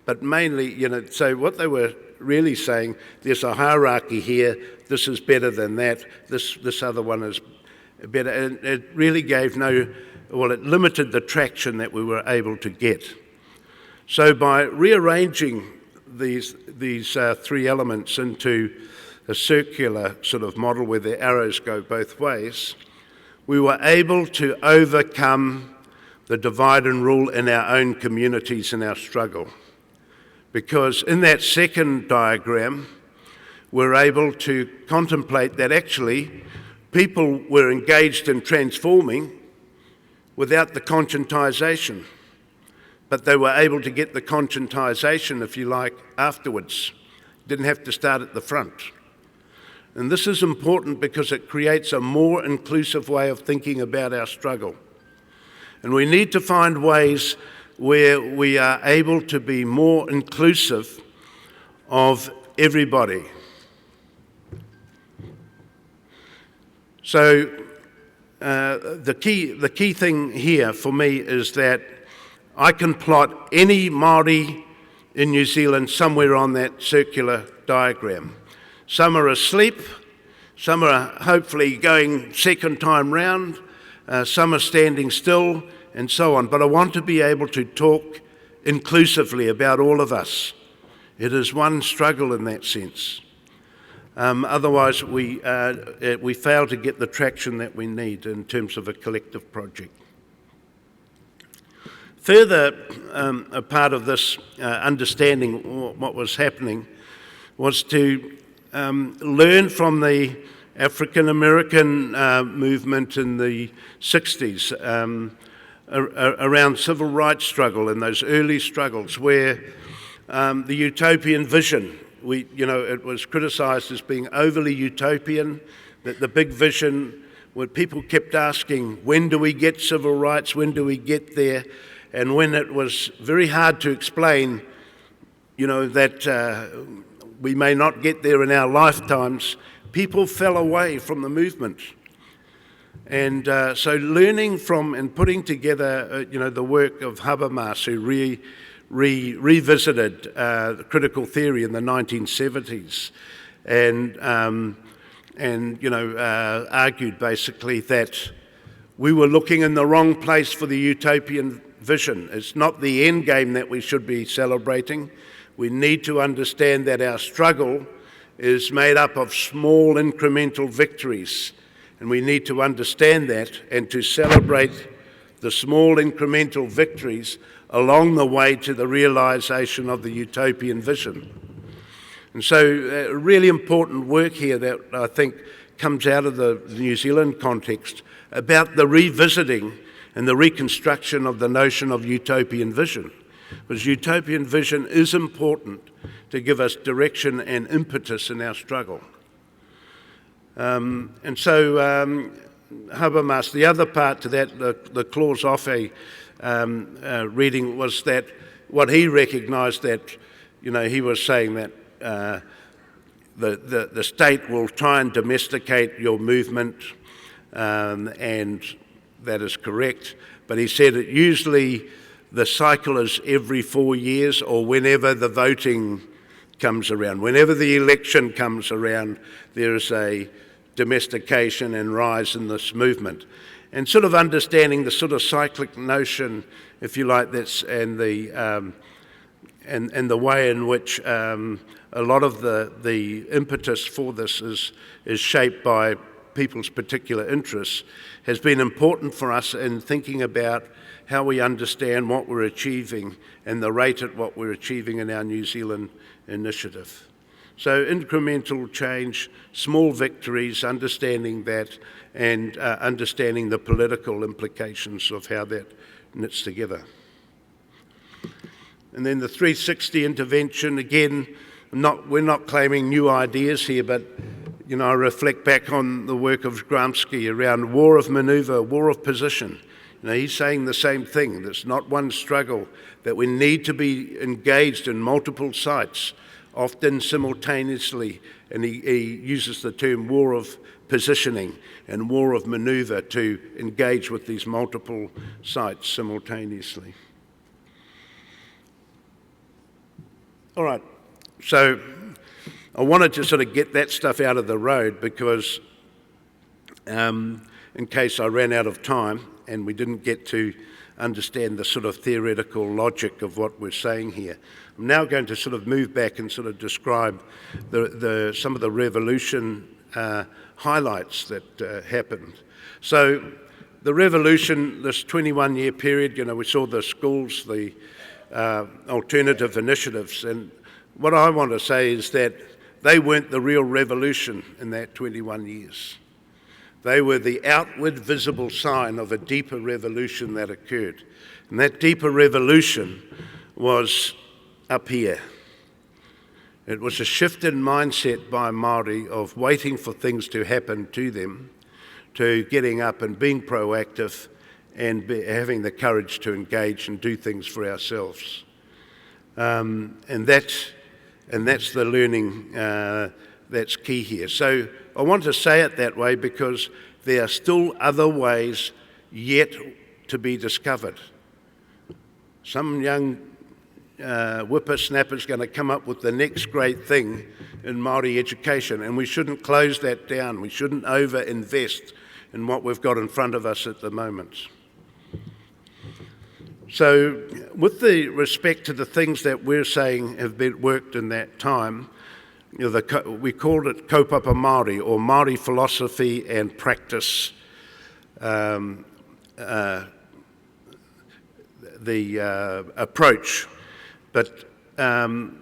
But mainly, so what they were really saying, there's a hierarchy here, this is better than that, this other one is better. And it really gave it limited the traction that we were able to get. So by rearranging these three elements into a circular sort of model where the arrows go both ways, we were able to overcome the divide and rule in our own communities in our struggle. Because in that second diagram, we're able to contemplate that actually people were engaged in transforming without the conscientisation, but they were able to get the conscientisation, if you like, afterwards. Didn't have to start at the front. And this is important because it creates a more inclusive way of thinking about our struggle. And we need to find ways where we are able to be more inclusive of everybody. So the key thing here for me is that I can plot any Maori in New Zealand somewhere on that circular diagram. Some are asleep, some are hopefully going second time round, some are standing still, and so on. But I want to be able to talk inclusively about all of us. It is one struggle in that sense. Otherwise, we fail to get the traction that we need in terms of a collective project. Further, a part of this understanding what was happening was to learn from the African American movement in the 60s around civil rights struggle and those early struggles where the utopian vision, it was criticised as being overly utopian, that the big vision, where people kept asking, when do we get civil rights, when do we get there? And when it was very hard to explain, that we may not get there in our lifetimes, people fell away from the movement. And so learning from and putting together, the work of Habermas, who revisited critical theory in the 1970s and argued basically that we were looking in the wrong place for the utopian vision. It's not the end game that we should be celebrating. We need to understand that our struggle is made up of small incremental victories, and we need to understand that and to celebrate the small incremental victories along the way to the realisation of the utopian vision. And so really important work here that I think comes out of the New Zealand context about the revisiting and the reconstruction of the notion of utopian vision. Because utopian vision is important to give us direction and impetus in our struggle. And so Habermas, the other part to that, the clause off reading, was that what he recognised that, he was saying that the state will try and domesticate your movement, and that is correct. But he said that usually the cycle is every 4 years, or whenever the voting comes around. Whenever the election comes around, there is a domestication and rise in this movement. And sort of understanding the sort of cyclic notion, if you like, that's and the way in which a lot of the impetus for this is shaped by people's particular interests, has been important for us in thinking about how we understand what we're achieving and the rate at what we're achieving in our New Zealand initiative. So incremental change, small victories, understanding that, and understanding the political implications of how that knits together. And then the 360 intervention, again, we're not claiming new ideas here, but I reflect back on the work of Gramsci around war of manoeuvre, war of position. He's saying the same thing. There's not one struggle, that we need to be engaged in multiple sites, often simultaneously, and he uses the term war of positioning and war of manoeuvre to engage with these multiple sites simultaneously. All right, so I wanted to sort of get that stuff out of the road because in case I ran out of time and we didn't get to understand the sort of theoretical logic of what we're saying here. I'm now going to sort of move back and sort of describe some of the revolution highlights that happened. So the revolution, this 21-year period, we saw the schools, the alternative initiatives, and what I want to say is that they weren't the real revolution in that 21 years. They were the outward visible sign of a deeper revolution that occurred. And that deeper revolution was up here. It was a shift in mindset by Maori of waiting for things to happen to them, to getting up and being proactive and having the courage to engage and do things for ourselves. And that's the learning that's key here. So I want to say it that way because there are still other ways yet to be discovered. Some young whippersnapper's going to come up with the next great thing in Māori education, and we shouldn't close that down. We shouldn't over-invest in what we've got in front of us at the moment. So with the respect to the things that we're saying have been worked in that time, we called it Kaupapa Māori, or Māori philosophy and practice, the approach. But, and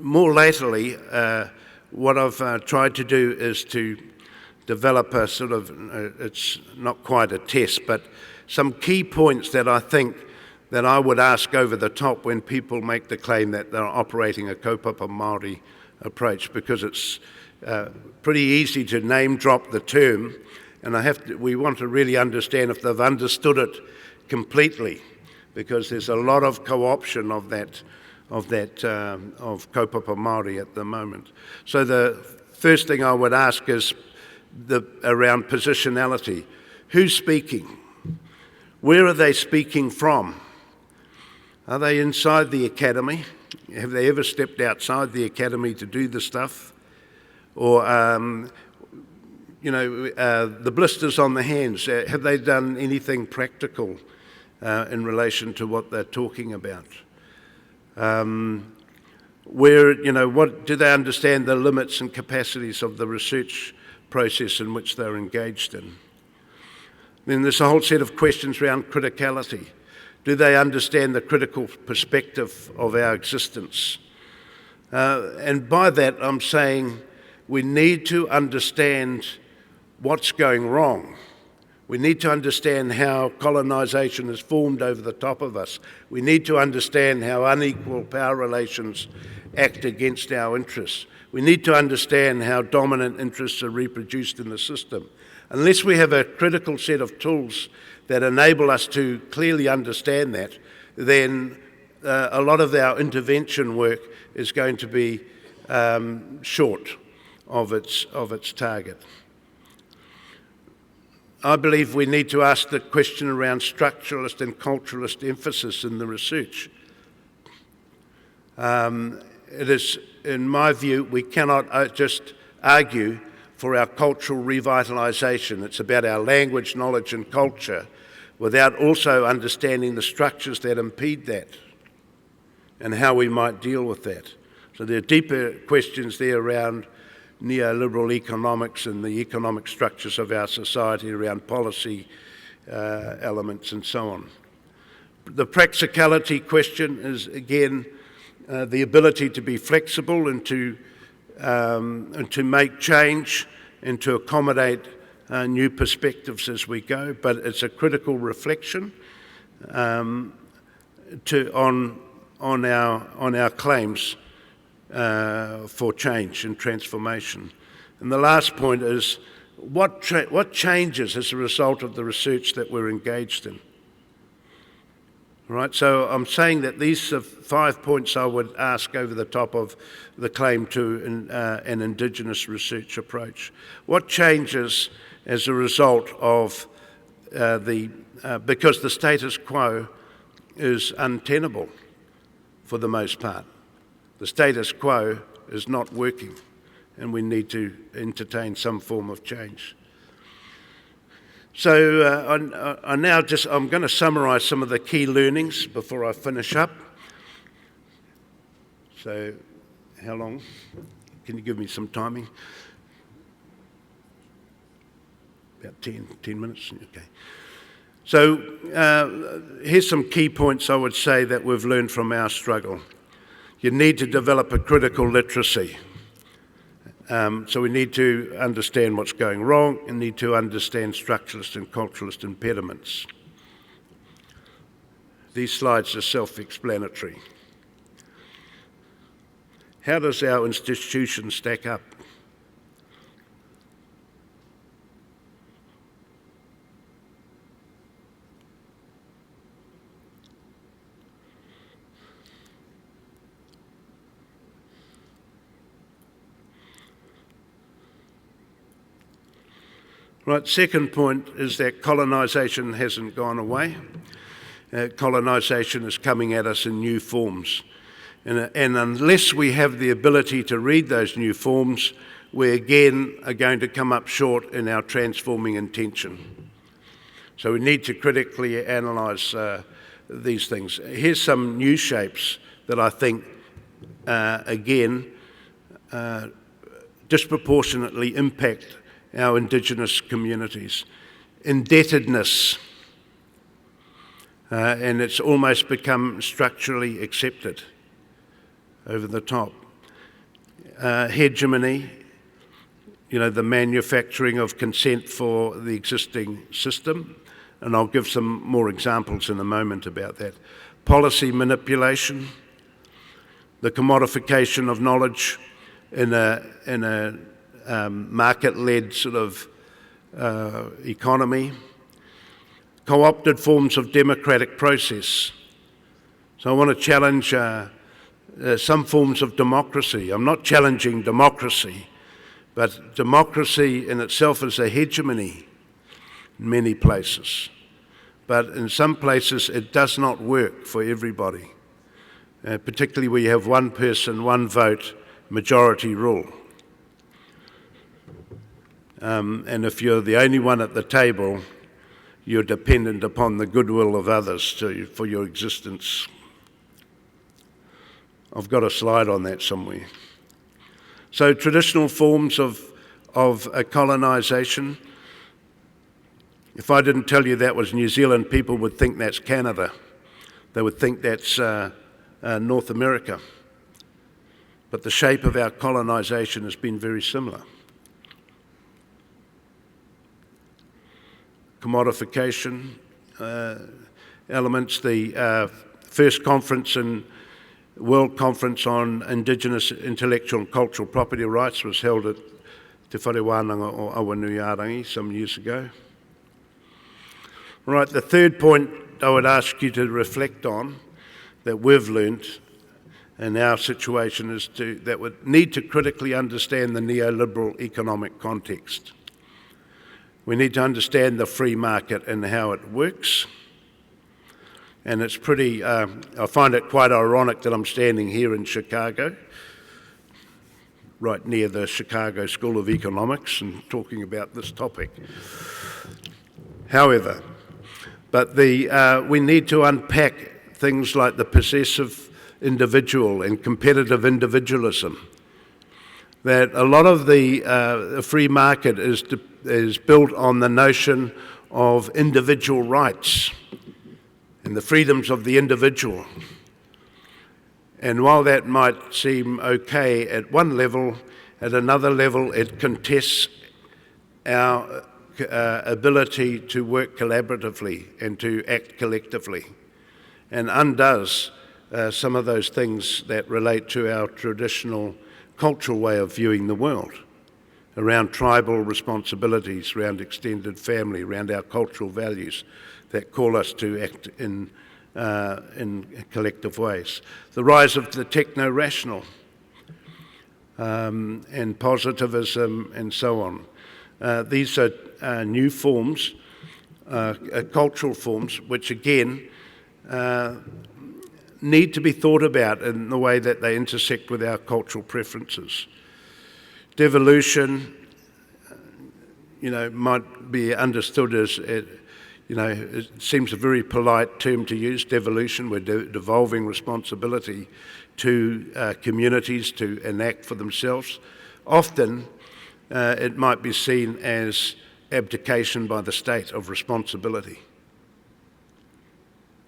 more latterly, what I've tried to do is to develop a sort of, it's not quite a test, but some key points that I think that I would ask over the top when people make the claim that they're operating a Kaupapa Māori approach, because it's pretty easy to name drop the term, and we want to really understand if they've understood it completely, because there's a lot of co-option of that of Kaupapa Maori at the moment. So the first thing I would ask is around positionality. Who's speaking? Where are they speaking from? Are they inside the academy? Have they ever stepped outside the academy to do the stuff? Or, the blisters on the hands, have they done anything practical in relation to what they're talking about? What do they understand the limits and capacities of the research process in which they're engaged in? Then there's a whole set of questions around criticality. Do they understand the critical perspective of our existence? And by that, I'm saying we need to understand what's going wrong. We need to understand how colonisation is formed over the top of us. We need to understand how unequal power relations act against our interests. We need to understand how dominant interests are reproduced in the system. Unless we have a critical set of tools that enable us to clearly understand that, then a lot of our intervention work is going to be short of its target. I believe we need to ask the question around structuralist and culturalist emphasis in the research. It is, in my view, we cannot just argue for our cultural revitalisation. It's about our language, knowledge and culture, without also understanding the structures that impede that and how we might deal with that. So there are deeper questions there around neoliberal economics and the economic structures of our society, around policy elements and so on. The practicality question is, again, the ability to be flexible and to make change and to accommodate new perspectives as we go, but it's a critical reflection on our claims for change and transformation. And the last point is, what changes as a result of the research that we're engaged in? Right, so I'm saying that these are 5 points I would ask over the top of the claim to an Indigenous research approach. What changes as a result of because the status quo is untenable for the most part. The status quo is not working, and we need to entertain some form of change. So I'm going to summarise some of the key learnings before I finish up. So, how long? Can you give me some timing? About 10 minutes? Okay. So, here's some key points I would say that we've learned from our struggle. You need to develop a critical literacy. So we need to understand what's going wrong and need to understand structuralist and culturalist impediments. These slides are self-explanatory. How does our institution stack up? Right, second point is that colonisation hasn't gone away. Colonisation is coming at us in new forms. And unless we have the ability to read those new forms, we again are going to come up short in our transforming intention. So we need to critically analyse these things. Here's some new shapes that I think, disproportionately impact our Indigenous communities. Indebtedness, and it's almost become structurally accepted over the top. Hegemony, the manufacturing of consent for the existing system, and I'll give some more examples in a moment about that. Policy manipulation, the commodification of knowledge in a market-led sort of economy, co-opted forms of democratic process. So I want to challenge some forms of democracy. I'm not challenging democracy, but democracy in itself is a hegemony in many places. But in some places it does not work for everybody, particularly where you have one person, one vote, majority rule. And if you're the only one at the table, you're dependent upon the goodwill of others for your existence. I've got a slide on that somewhere. So traditional forms of colonisation, if I didn't tell you that was New Zealand, people would think that's Canada. They would think that's North America. But the shape of our colonisation has been very similar. Commodification elements, the first conference and World Conference on Indigenous Intellectual and Cultural Property Rights was held at Te Whare Wānanga o Awanuiarangi some years ago. Right, the third point I would ask you to reflect on that we've learnt in our situation is that we need to critically understand the neoliberal economic context. We need to understand the free market and how it works. And it's pretty, I find it quite ironic that I'm standing here in Chicago, right near the Chicago School of Economics, and talking about this topic. However, we need to unpack things like the possessive individual and competitive individualism. That a lot of the free market is built on the notion of individual rights and the freedoms of the individual. And while that might seem okay at one level, at another level it contests our ability to work collaboratively and to act collectively, and undoes some of those things that relate to our traditional cultural way of viewing the world, around tribal responsibilities, around extended family, around our cultural values that call us to act in collective ways. The rise of the techno-rational and positivism and so on. These are new forms, cultural forms, which again need to be thought about in the way that they intersect with our cultural preferences. Devolution, might be understood as, it seems a very polite term to use, devolution. We're devolving responsibility to communities to enact for themselves. Often it might be seen as abdication by the state of responsibility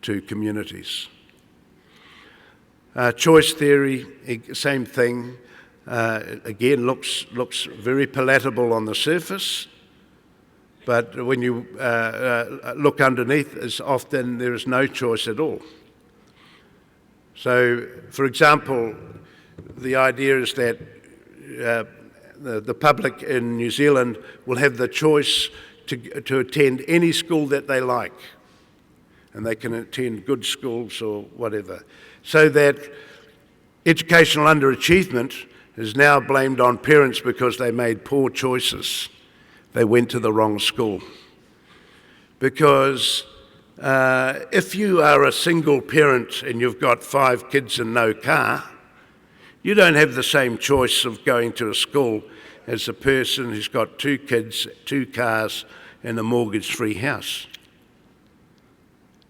to communities. Choice theory, same thing. Again, looks very palatable on the surface, but when you look underneath, there is no choice at all. So, for example, the idea is that the public in New Zealand will have the choice to attend any school that they like, and they can attend good schools or whatever. So that educational underachievement is now blamed on parents because they made poor choices. They went to the wrong school. Because if you are a single parent and you've got 5 kids and no car, you don't have the same choice of going to a school as a person who's got 2 kids, 2 cars and a mortgage-free house.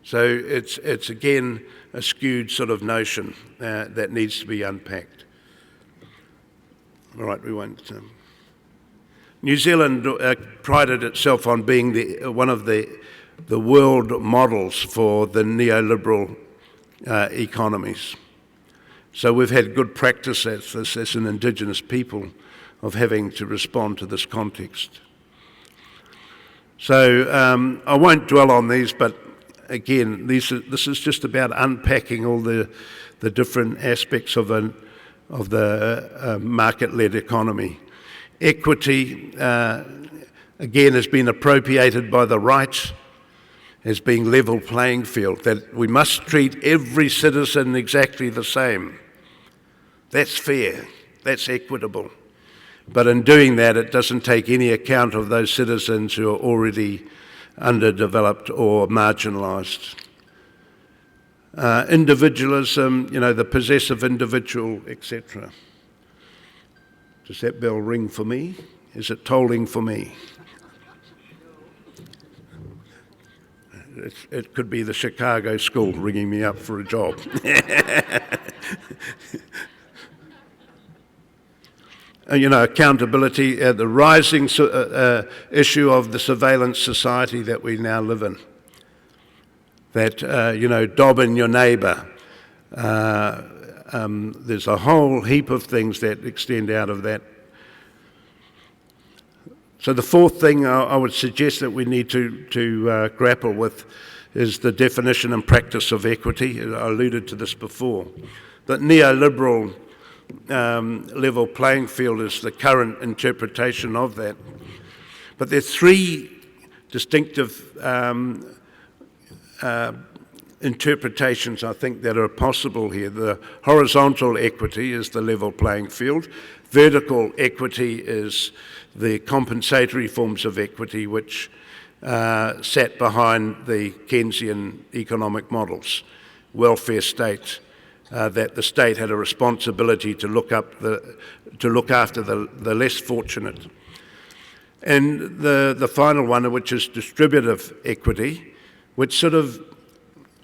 So it's again a skewed sort of notion that needs to be unpacked. All right, we won't. New Zealand prided itself on being one of the world models for the neoliberal economies. So we've had good practice as an Indigenous people of having to respond to this context. So I won't dwell on these, but again, this is just about unpacking all the different aspects of the market-led economy. Equity, again, has been appropriated by the right as being level playing field, that we must treat every citizen exactly the same. That's fair, that's equitable. But in doing that, it doesn't take any account of those citizens who are already underdeveloped or marginalised. Individualism, the possessive individual, etc. Does that bell ring for me? Is it tolling for me? It could be the Chicago school ringing me up for a job. Accountability, the rising issue of the surveillance society that we now live in. That, dob in your neighbour. There's a whole heap of things that extend out of that. So the fourth thing I would suggest that we need to grapple with is the definition and practice of equity. I alluded to this before. That neoliberal level playing field is the current interpretation of that. But there are three distinctive interpretations, I think, that are possible here. The horizontal equity is the level playing field. Vertical equity is the compensatory forms of equity which sat behind the Keynesian economic models, welfare state, that the state had a responsibility to look after the less fortunate. And the final one, which is distributive equity, which sort of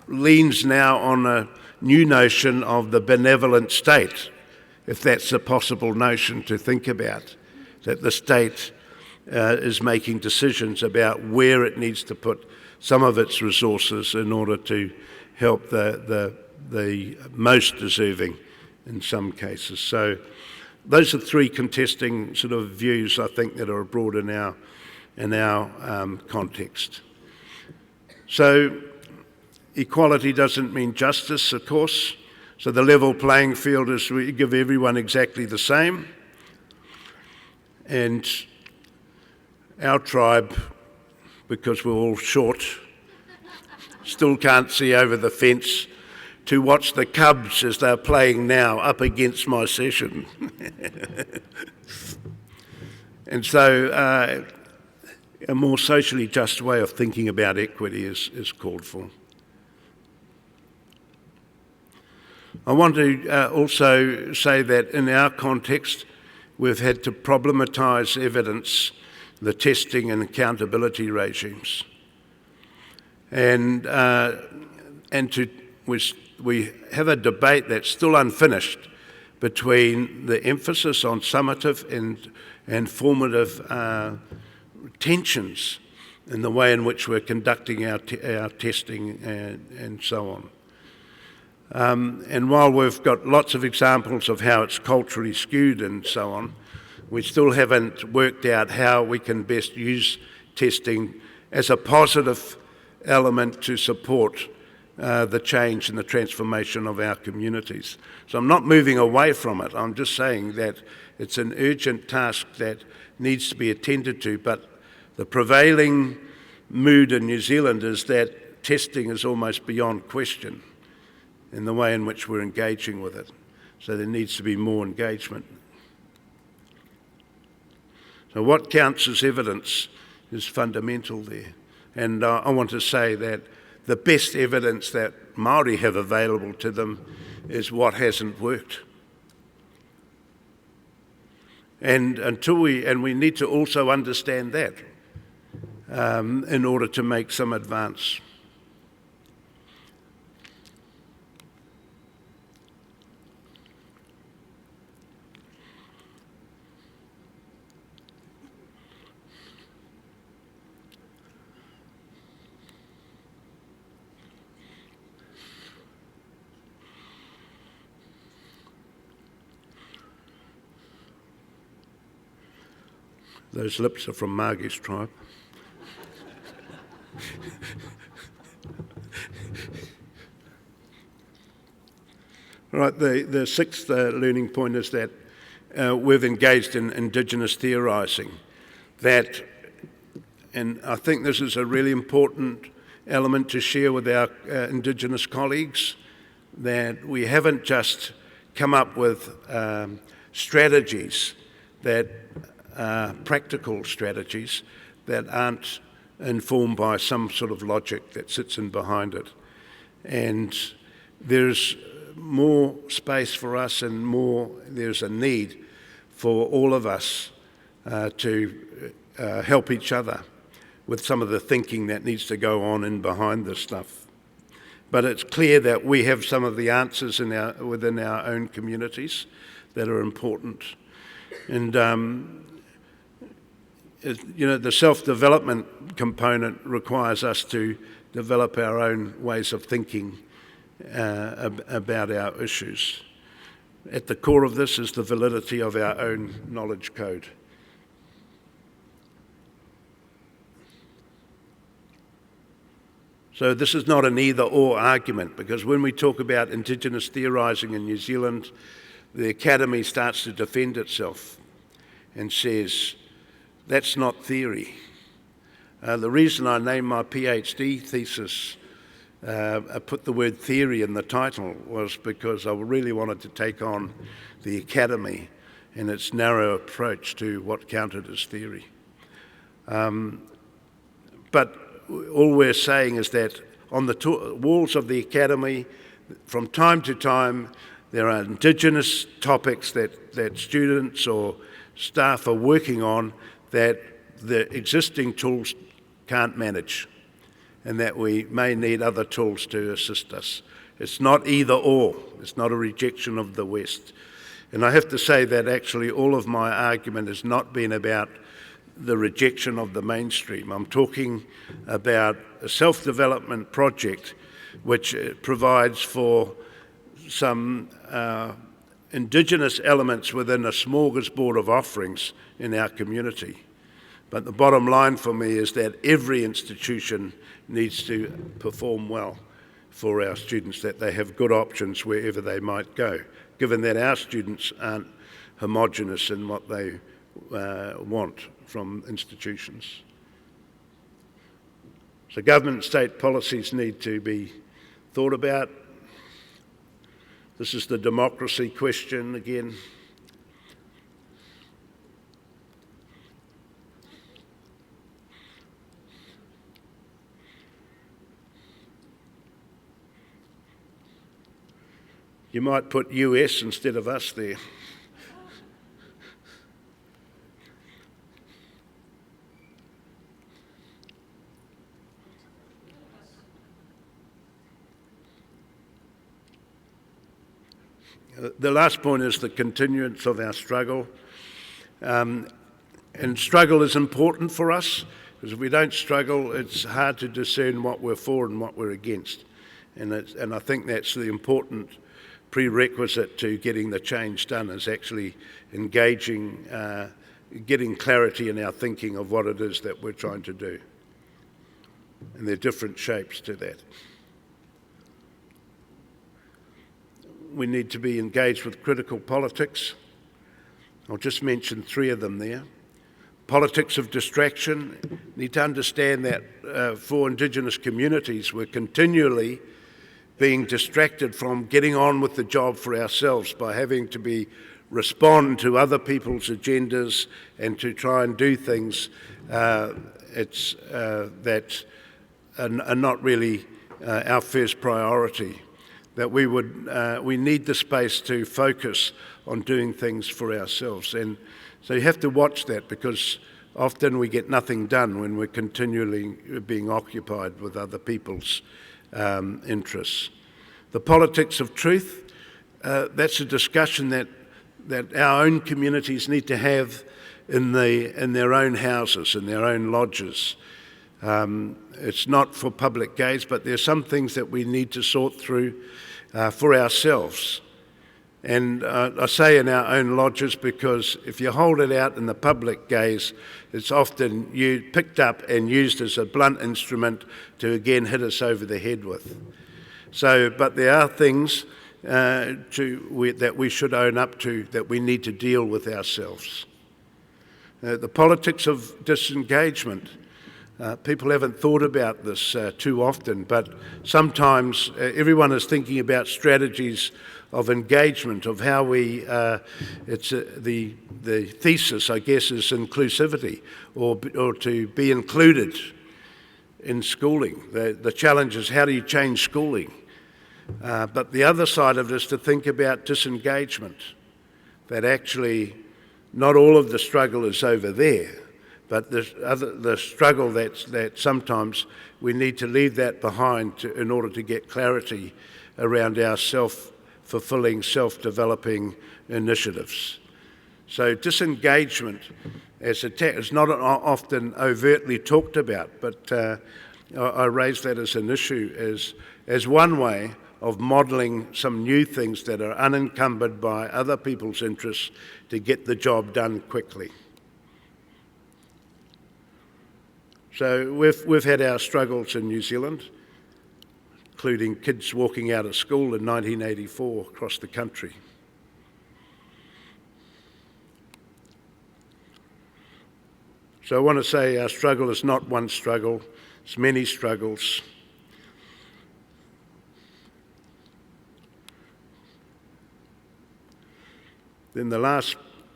leans now on a new notion of the benevolent state, if that's a possible notion to think about, that the state is making decisions about where it needs to put some of its resources in order to help the most deserving in some cases. So those are three contesting sort of views, I think, that are abroad in our context. So equality doesn't mean justice, of course. So the level playing field is we give everyone exactly the same. And our tribe, because we're all short, still can't see over the fence to watch the Cubs as they're playing now up against my session. And so a more socially just way of thinking about equity is called for. I want to also say that in our context, we've had to problematise evidence, the testing and accountability regimes. And we have a debate that's still unfinished between the emphasis on summative and formative tensions in the way in which we're conducting our testing and so on. And while we've got lots of examples of how it's culturally skewed and so on, we still haven't worked out how we can best use testing as a positive element to support the change and the transformation of our communities. So I'm not moving away from it. I'm just saying that it's an urgent task that needs to be attended to, but the prevailing mood in New Zealand is that testing is almost beyond question in the way in which we're engaging with it. So there needs to be more engagement. So what counts as evidence is fundamental there. And I want to say that the best evidence that Maori have available to them is what hasn't worked. And we need to also understand that in order to make some advance. Those lips are from Margie's tribe. Right, the sixth learning point is that we've engaged in Indigenous theorising. That, and I think this is a really important element to share with our Indigenous colleagues, that we haven't just come up with strategies that are practical strategies that aren't informed by some sort of logic that sits in behind it. And there's more space for us and there's a need for all of us to help each other with some of the thinking that needs to go on in behind this stuff. But it's clear that we have some of the answers within our own communities that are important. And the self-development component requires us to develop our own ways of thinking about our issues. At the core of this is the validity of our own knowledge code. So this is not an either-or argument, because when we talk about Indigenous theorising in New Zealand, the Academy starts to defend itself and says, that's not theory. The reason I named my PhD thesis, I put the word theory in the title, was because I really wanted to take on the Academy and its narrow approach to what counted as theory. But all we're saying is that on the walls of the Academy, from time to time, there are Indigenous topics that students or staff are working on that the existing tools can't manage, and that we may need other tools to assist us. It's not either or. It's not a rejection of the West. And I have to say that actually all of my argument has not been about the rejection of the mainstream. I'm talking about a self-development project which provides for some Indigenous elements within a smorgasbord of offerings in our community. But the bottom line for me is that every institution needs to perform well for our students, that they have good options wherever they might go, given that our students aren't homogenous in what they want from institutions. So government and state policies need to be thought about. This is the democracy question again. You might put US instead of us there. The last point is the continuance of our struggle. And struggle is important for us, because if we don't struggle, it's hard to discern what we're for and what we're against. And I think that's the important prerequisite to getting the change done, is actually engaging, getting clarity in our thinking of what it is that we're trying to do. And there are different shapes to that. We need to be engaged with critical politics. I'll just mention 3 of them there. Politics of distraction. Need to understand that for Indigenous communities, we're continually being distracted from getting on with the job for ourselves by having to respond to other people's agendas and to try and do things that are not really our first priority. That we need the space to focus on doing things for ourselves. And so you have to watch that, because often we get nothing done when we're continually being occupied with other people's interests. The politics of truth, that's a discussion that our own communities need to have in their own houses, in their own lodges. It's not for public gaze, but there's some things that we need to sort through for ourselves. And I say in our own lodges because if you hold it out in the public gaze, it's often picked up and used as a blunt instrument to again hit us over the head with. So, but there are things that we should own up to, that we need to deal with ourselves. The politics of disengagement. People haven't thought about this too often, but sometimes everyone is thinking about strategies of engagement, of how we, the thesis, I guess, is inclusivity, or to be included in schooling. The challenge is, how do you change schooling? But the other side of it is to think about disengagement, that actually not all of the struggle is over there, but the struggle that sometimes we need to leave that behind in order to get clarity around our self-fulfilling, self-developing initiatives. So disengagement is not often overtly talked about, but I raise that as an issue as one way of modelling some new things that are unencumbered by other people's interests to get the job done quickly. So we've had our struggles in New Zealand, including kids walking out of school in 1984 across the country. So I want to say our struggle is not one struggle, it's many struggles. Then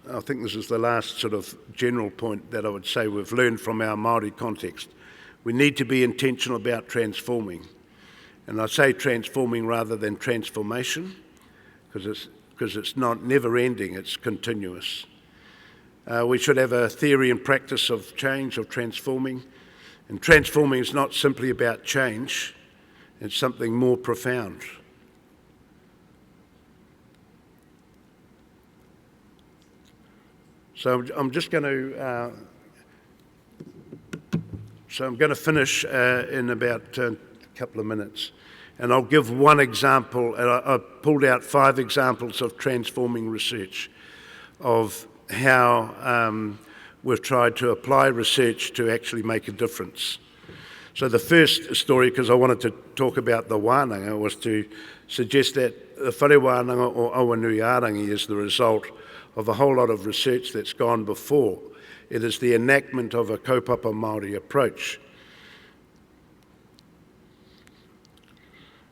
I think this is the last sort of general point that I would say we've learned from our Maori context. We need to be intentional about transforming. And I say transforming rather than transformation, because it's not never-ending, it's continuous. We should have a theory and practice of change, of transforming. And transforming is not simply about change, it's something more profound. So I'm just going to finish in about a couple of minutes, and I'll give one example. I pulled out 5 examples of transforming research, of how we've tried to apply research to actually make a difference. So the first story, because I wanted to talk about the wānanga, was to suggest that the whare wānanga or awanui-arangi is the result of a whole lot of research that's gone before. It is the enactment of a Kaupapa Maori approach.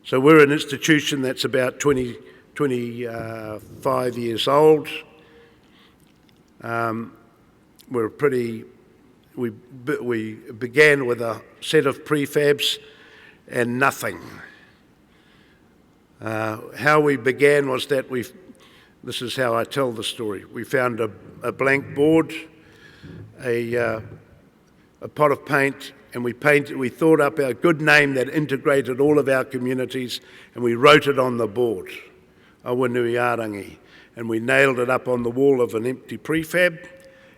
So we're an institution that's about 25 years old. We began with a set of prefabs and nothing. How we began was that this is how I tell the story. We found a blank board, a pot of paint, and we thought up a good name that integrated all of our communities, and we wrote it on the board, Awanui-arangi, and we nailed it up on the wall of an empty prefab,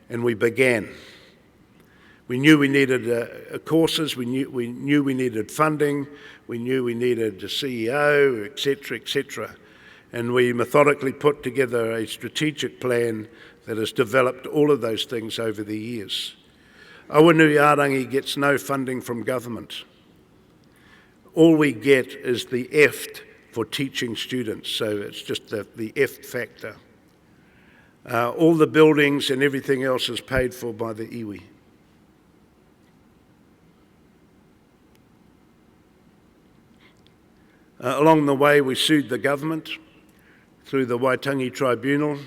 and we began. We knew we needed courses, we knew we needed funding, we knew we needed a CEO, etc., etc. And we methodically put together a strategic plan that has developed all of those things over the years. Awanui-arangi gets no funding from government. All we get is the EFT for teaching students, so it's just the EFT factor. All the buildings and everything else is paid for by the iwi. Along the way, we sued the government through the Waitangi Tribunal,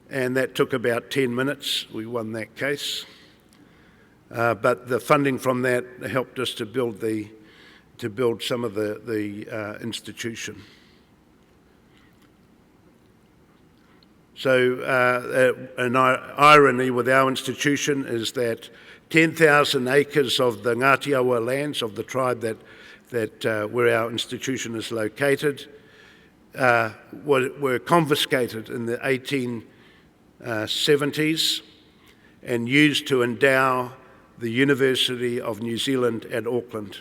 and that took about 10 minutes. We won that case. But the funding from that helped us to build some of the institution. So an irony with our institution is that 10,000 acres of the Ngāti lands of the tribe that where our institution is located were confiscated in the 1870s and used to endow the University of New Zealand at Auckland.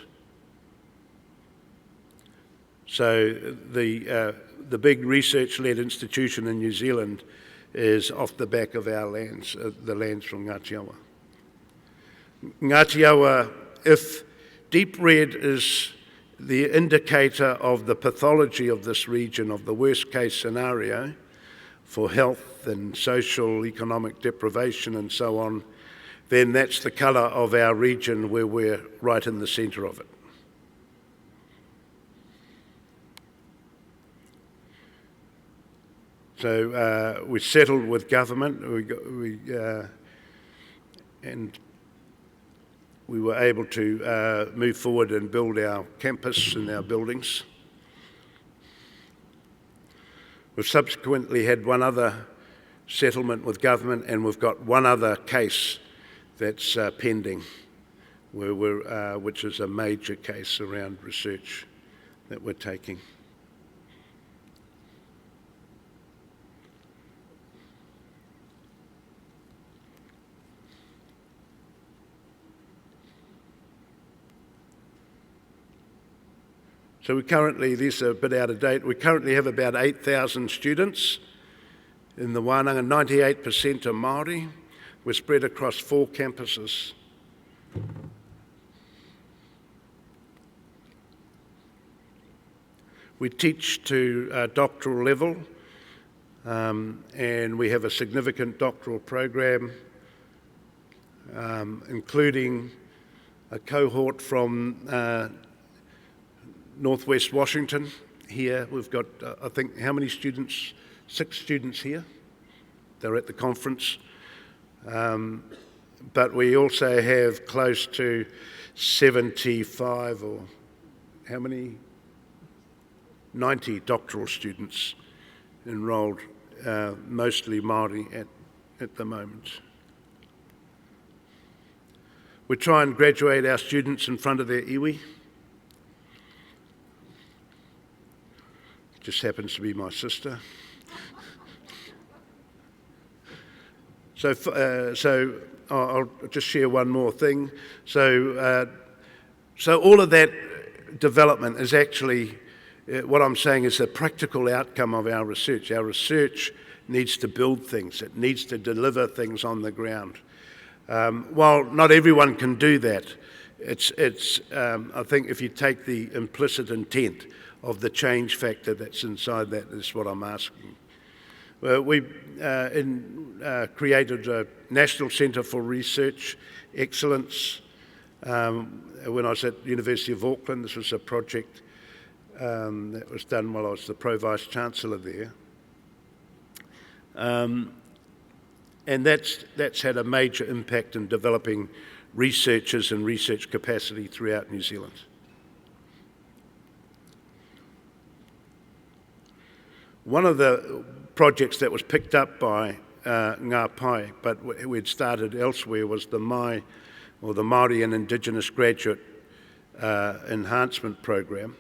So the big research-led institution in New Zealand is off the back of our lands, the lands from Ngāti Awa. Ngāti Awa, if deep red is the indicator of the pathology of this region, of the worst-case scenario for health and social, economic deprivation and so on, then that's the colour of our region where we're right in the centre of it. So we settled with government, and we were able to move forward and build our campus and our buildings. We've subsequently had one other settlement with government, and we've got one other case that's pending, which is a major case around research that we're taking. So these are a bit out of date, we currently have about 8,000 students in the Wānanga, 98% are Maori. We're spread across 4 campuses. We teach to doctoral level, and we have a significant doctoral program, including a cohort from Northwest Washington here. We've got, I think, how many students? 6 students here. They're at the conference. But we also have close to 75 or how many? 90 doctoral students enrolled, mostly Maori at the moment. We try and graduate our students in front of their iwi. Just happens to be my sister. So I'll just share one more thing. So all of that development is actually, what I'm saying is a practical outcome of our research. Our research needs to build things. It needs to deliver things on the ground. While not everyone can do that, I think if you take the implicit intent of the change factor that's inside that is what I'm asking. We created a National Centre for Research Excellence. When I was at the University of Auckland, this was a project that was done while I was the Pro-Vice Chancellor there. And that's had a major impact in developing researchers and research capacity throughout New Zealand. One of the projects that was picked up by Ngā Pai, but we'd started elsewhere, was the Maori and Indigenous Graduate Enhancement Program.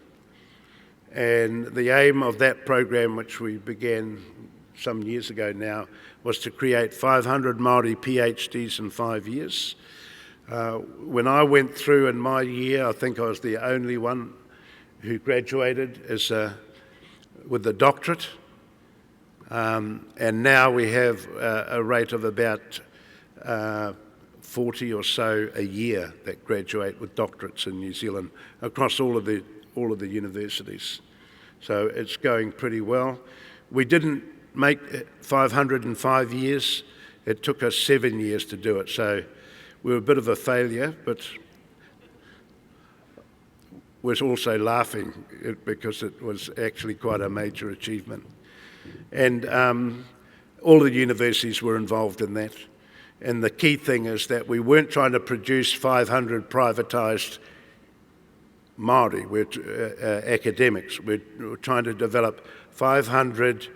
And the aim of that program, which we began some years ago now, was to create 500 Maori PhDs in 5 years. When I went through in my year, I think I was the only one who graduated with a doctorate, and now we have a rate of about 40 or so a year that graduate with doctorates in New Zealand across all of the universities. So it's going pretty well. We didn't make 500 in 5 years. It took us 7 years to do it. So we were a bit of a failure, but was also laughing because it was actually quite a major achievement. And all the universities were involved in that. And the key thing is that we weren't trying to produce 500 privatised Māori, we're academics. We're trying to develop 500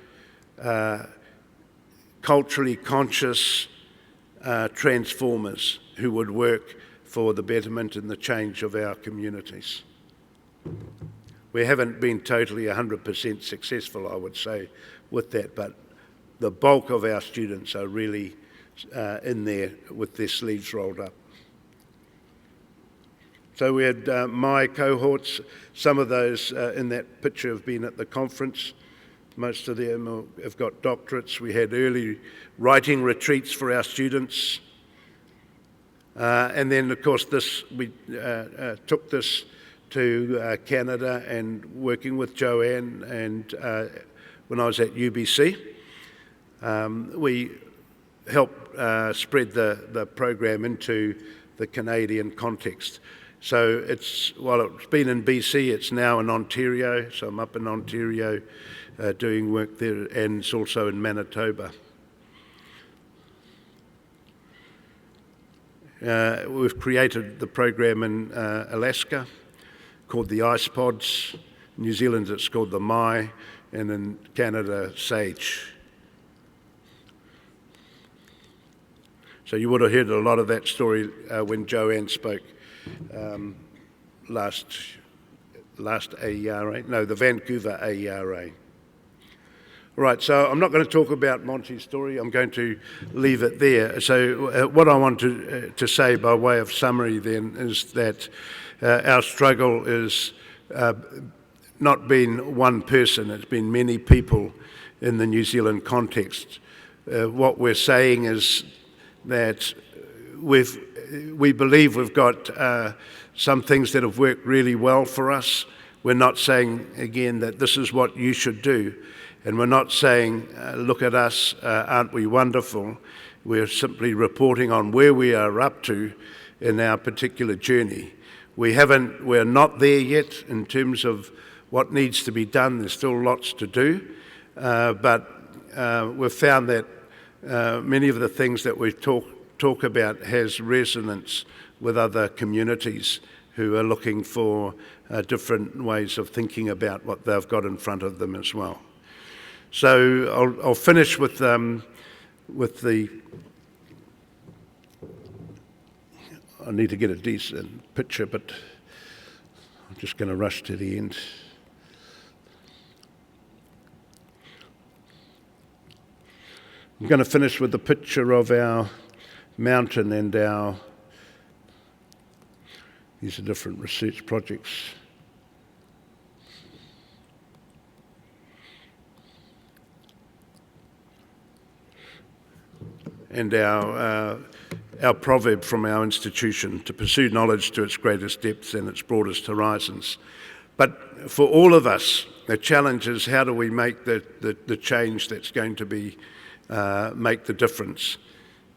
culturally conscious transformers who would work for the betterment and the change of our communities. We haven't been totally 100% successful, I would say, with that, but the bulk of our students are really in there with their sleeves rolled up. So we had my cohorts, some of those in that picture have been at the conference. Most of them have got doctorates. We had early writing retreats for our students. And then, of course, we took this to Canada and working with Joanne and when I was at UBC, we help spread the program into the Canadian context. So while it's been in BC, it's now in Ontario. So I'm up in Ontario doing work there, and it's also in Manitoba. We've created the program in Alaska called the Ice Pods. New Zealand it's called the Mai, and in Canada, SAGE. So you would have heard a lot of that story when Joanne spoke last AERA, no, the Vancouver AERA. Right, so I'm not going to talk about Monty's story. I'm going to leave it there. So what I want to say by way of summary then is that our struggle is not been one person, it's been many people in the New Zealand context. What we're saying is that we believe we've got some things that have worked really well for us. We're not saying, again, that this is what you should do. And we're not saying, look at us, aren't we wonderful? We're simply reporting on where we are up to in our particular journey. We're not there yet in terms of what needs to be done. There's still lots to do. But we've found that many of the things that we talk about has resonance with other communities who are looking for different ways of thinking about what they've got in front of them as well. So I'll finish with the. I need to get a decent picture, but I'm just going to rush to the end. I'm going to finish with the picture of our mountain and these are different research projects. And our proverb from our institution, to pursue knowledge to its greatest depths and its broadest horizons. But for all of us, the challenge is how do we make the change that's going to be make the difference.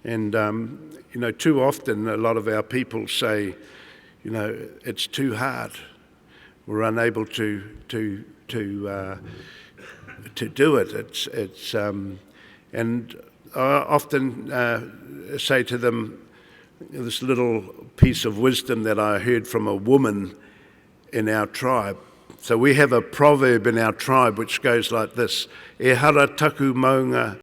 And too often a lot of our people say, it's too hard. We're unable to do it. And I often say to them this little piece of wisdom that I heard from a woman in our tribe. So we have a proverb in our tribe which goes like this: E hara taku maunga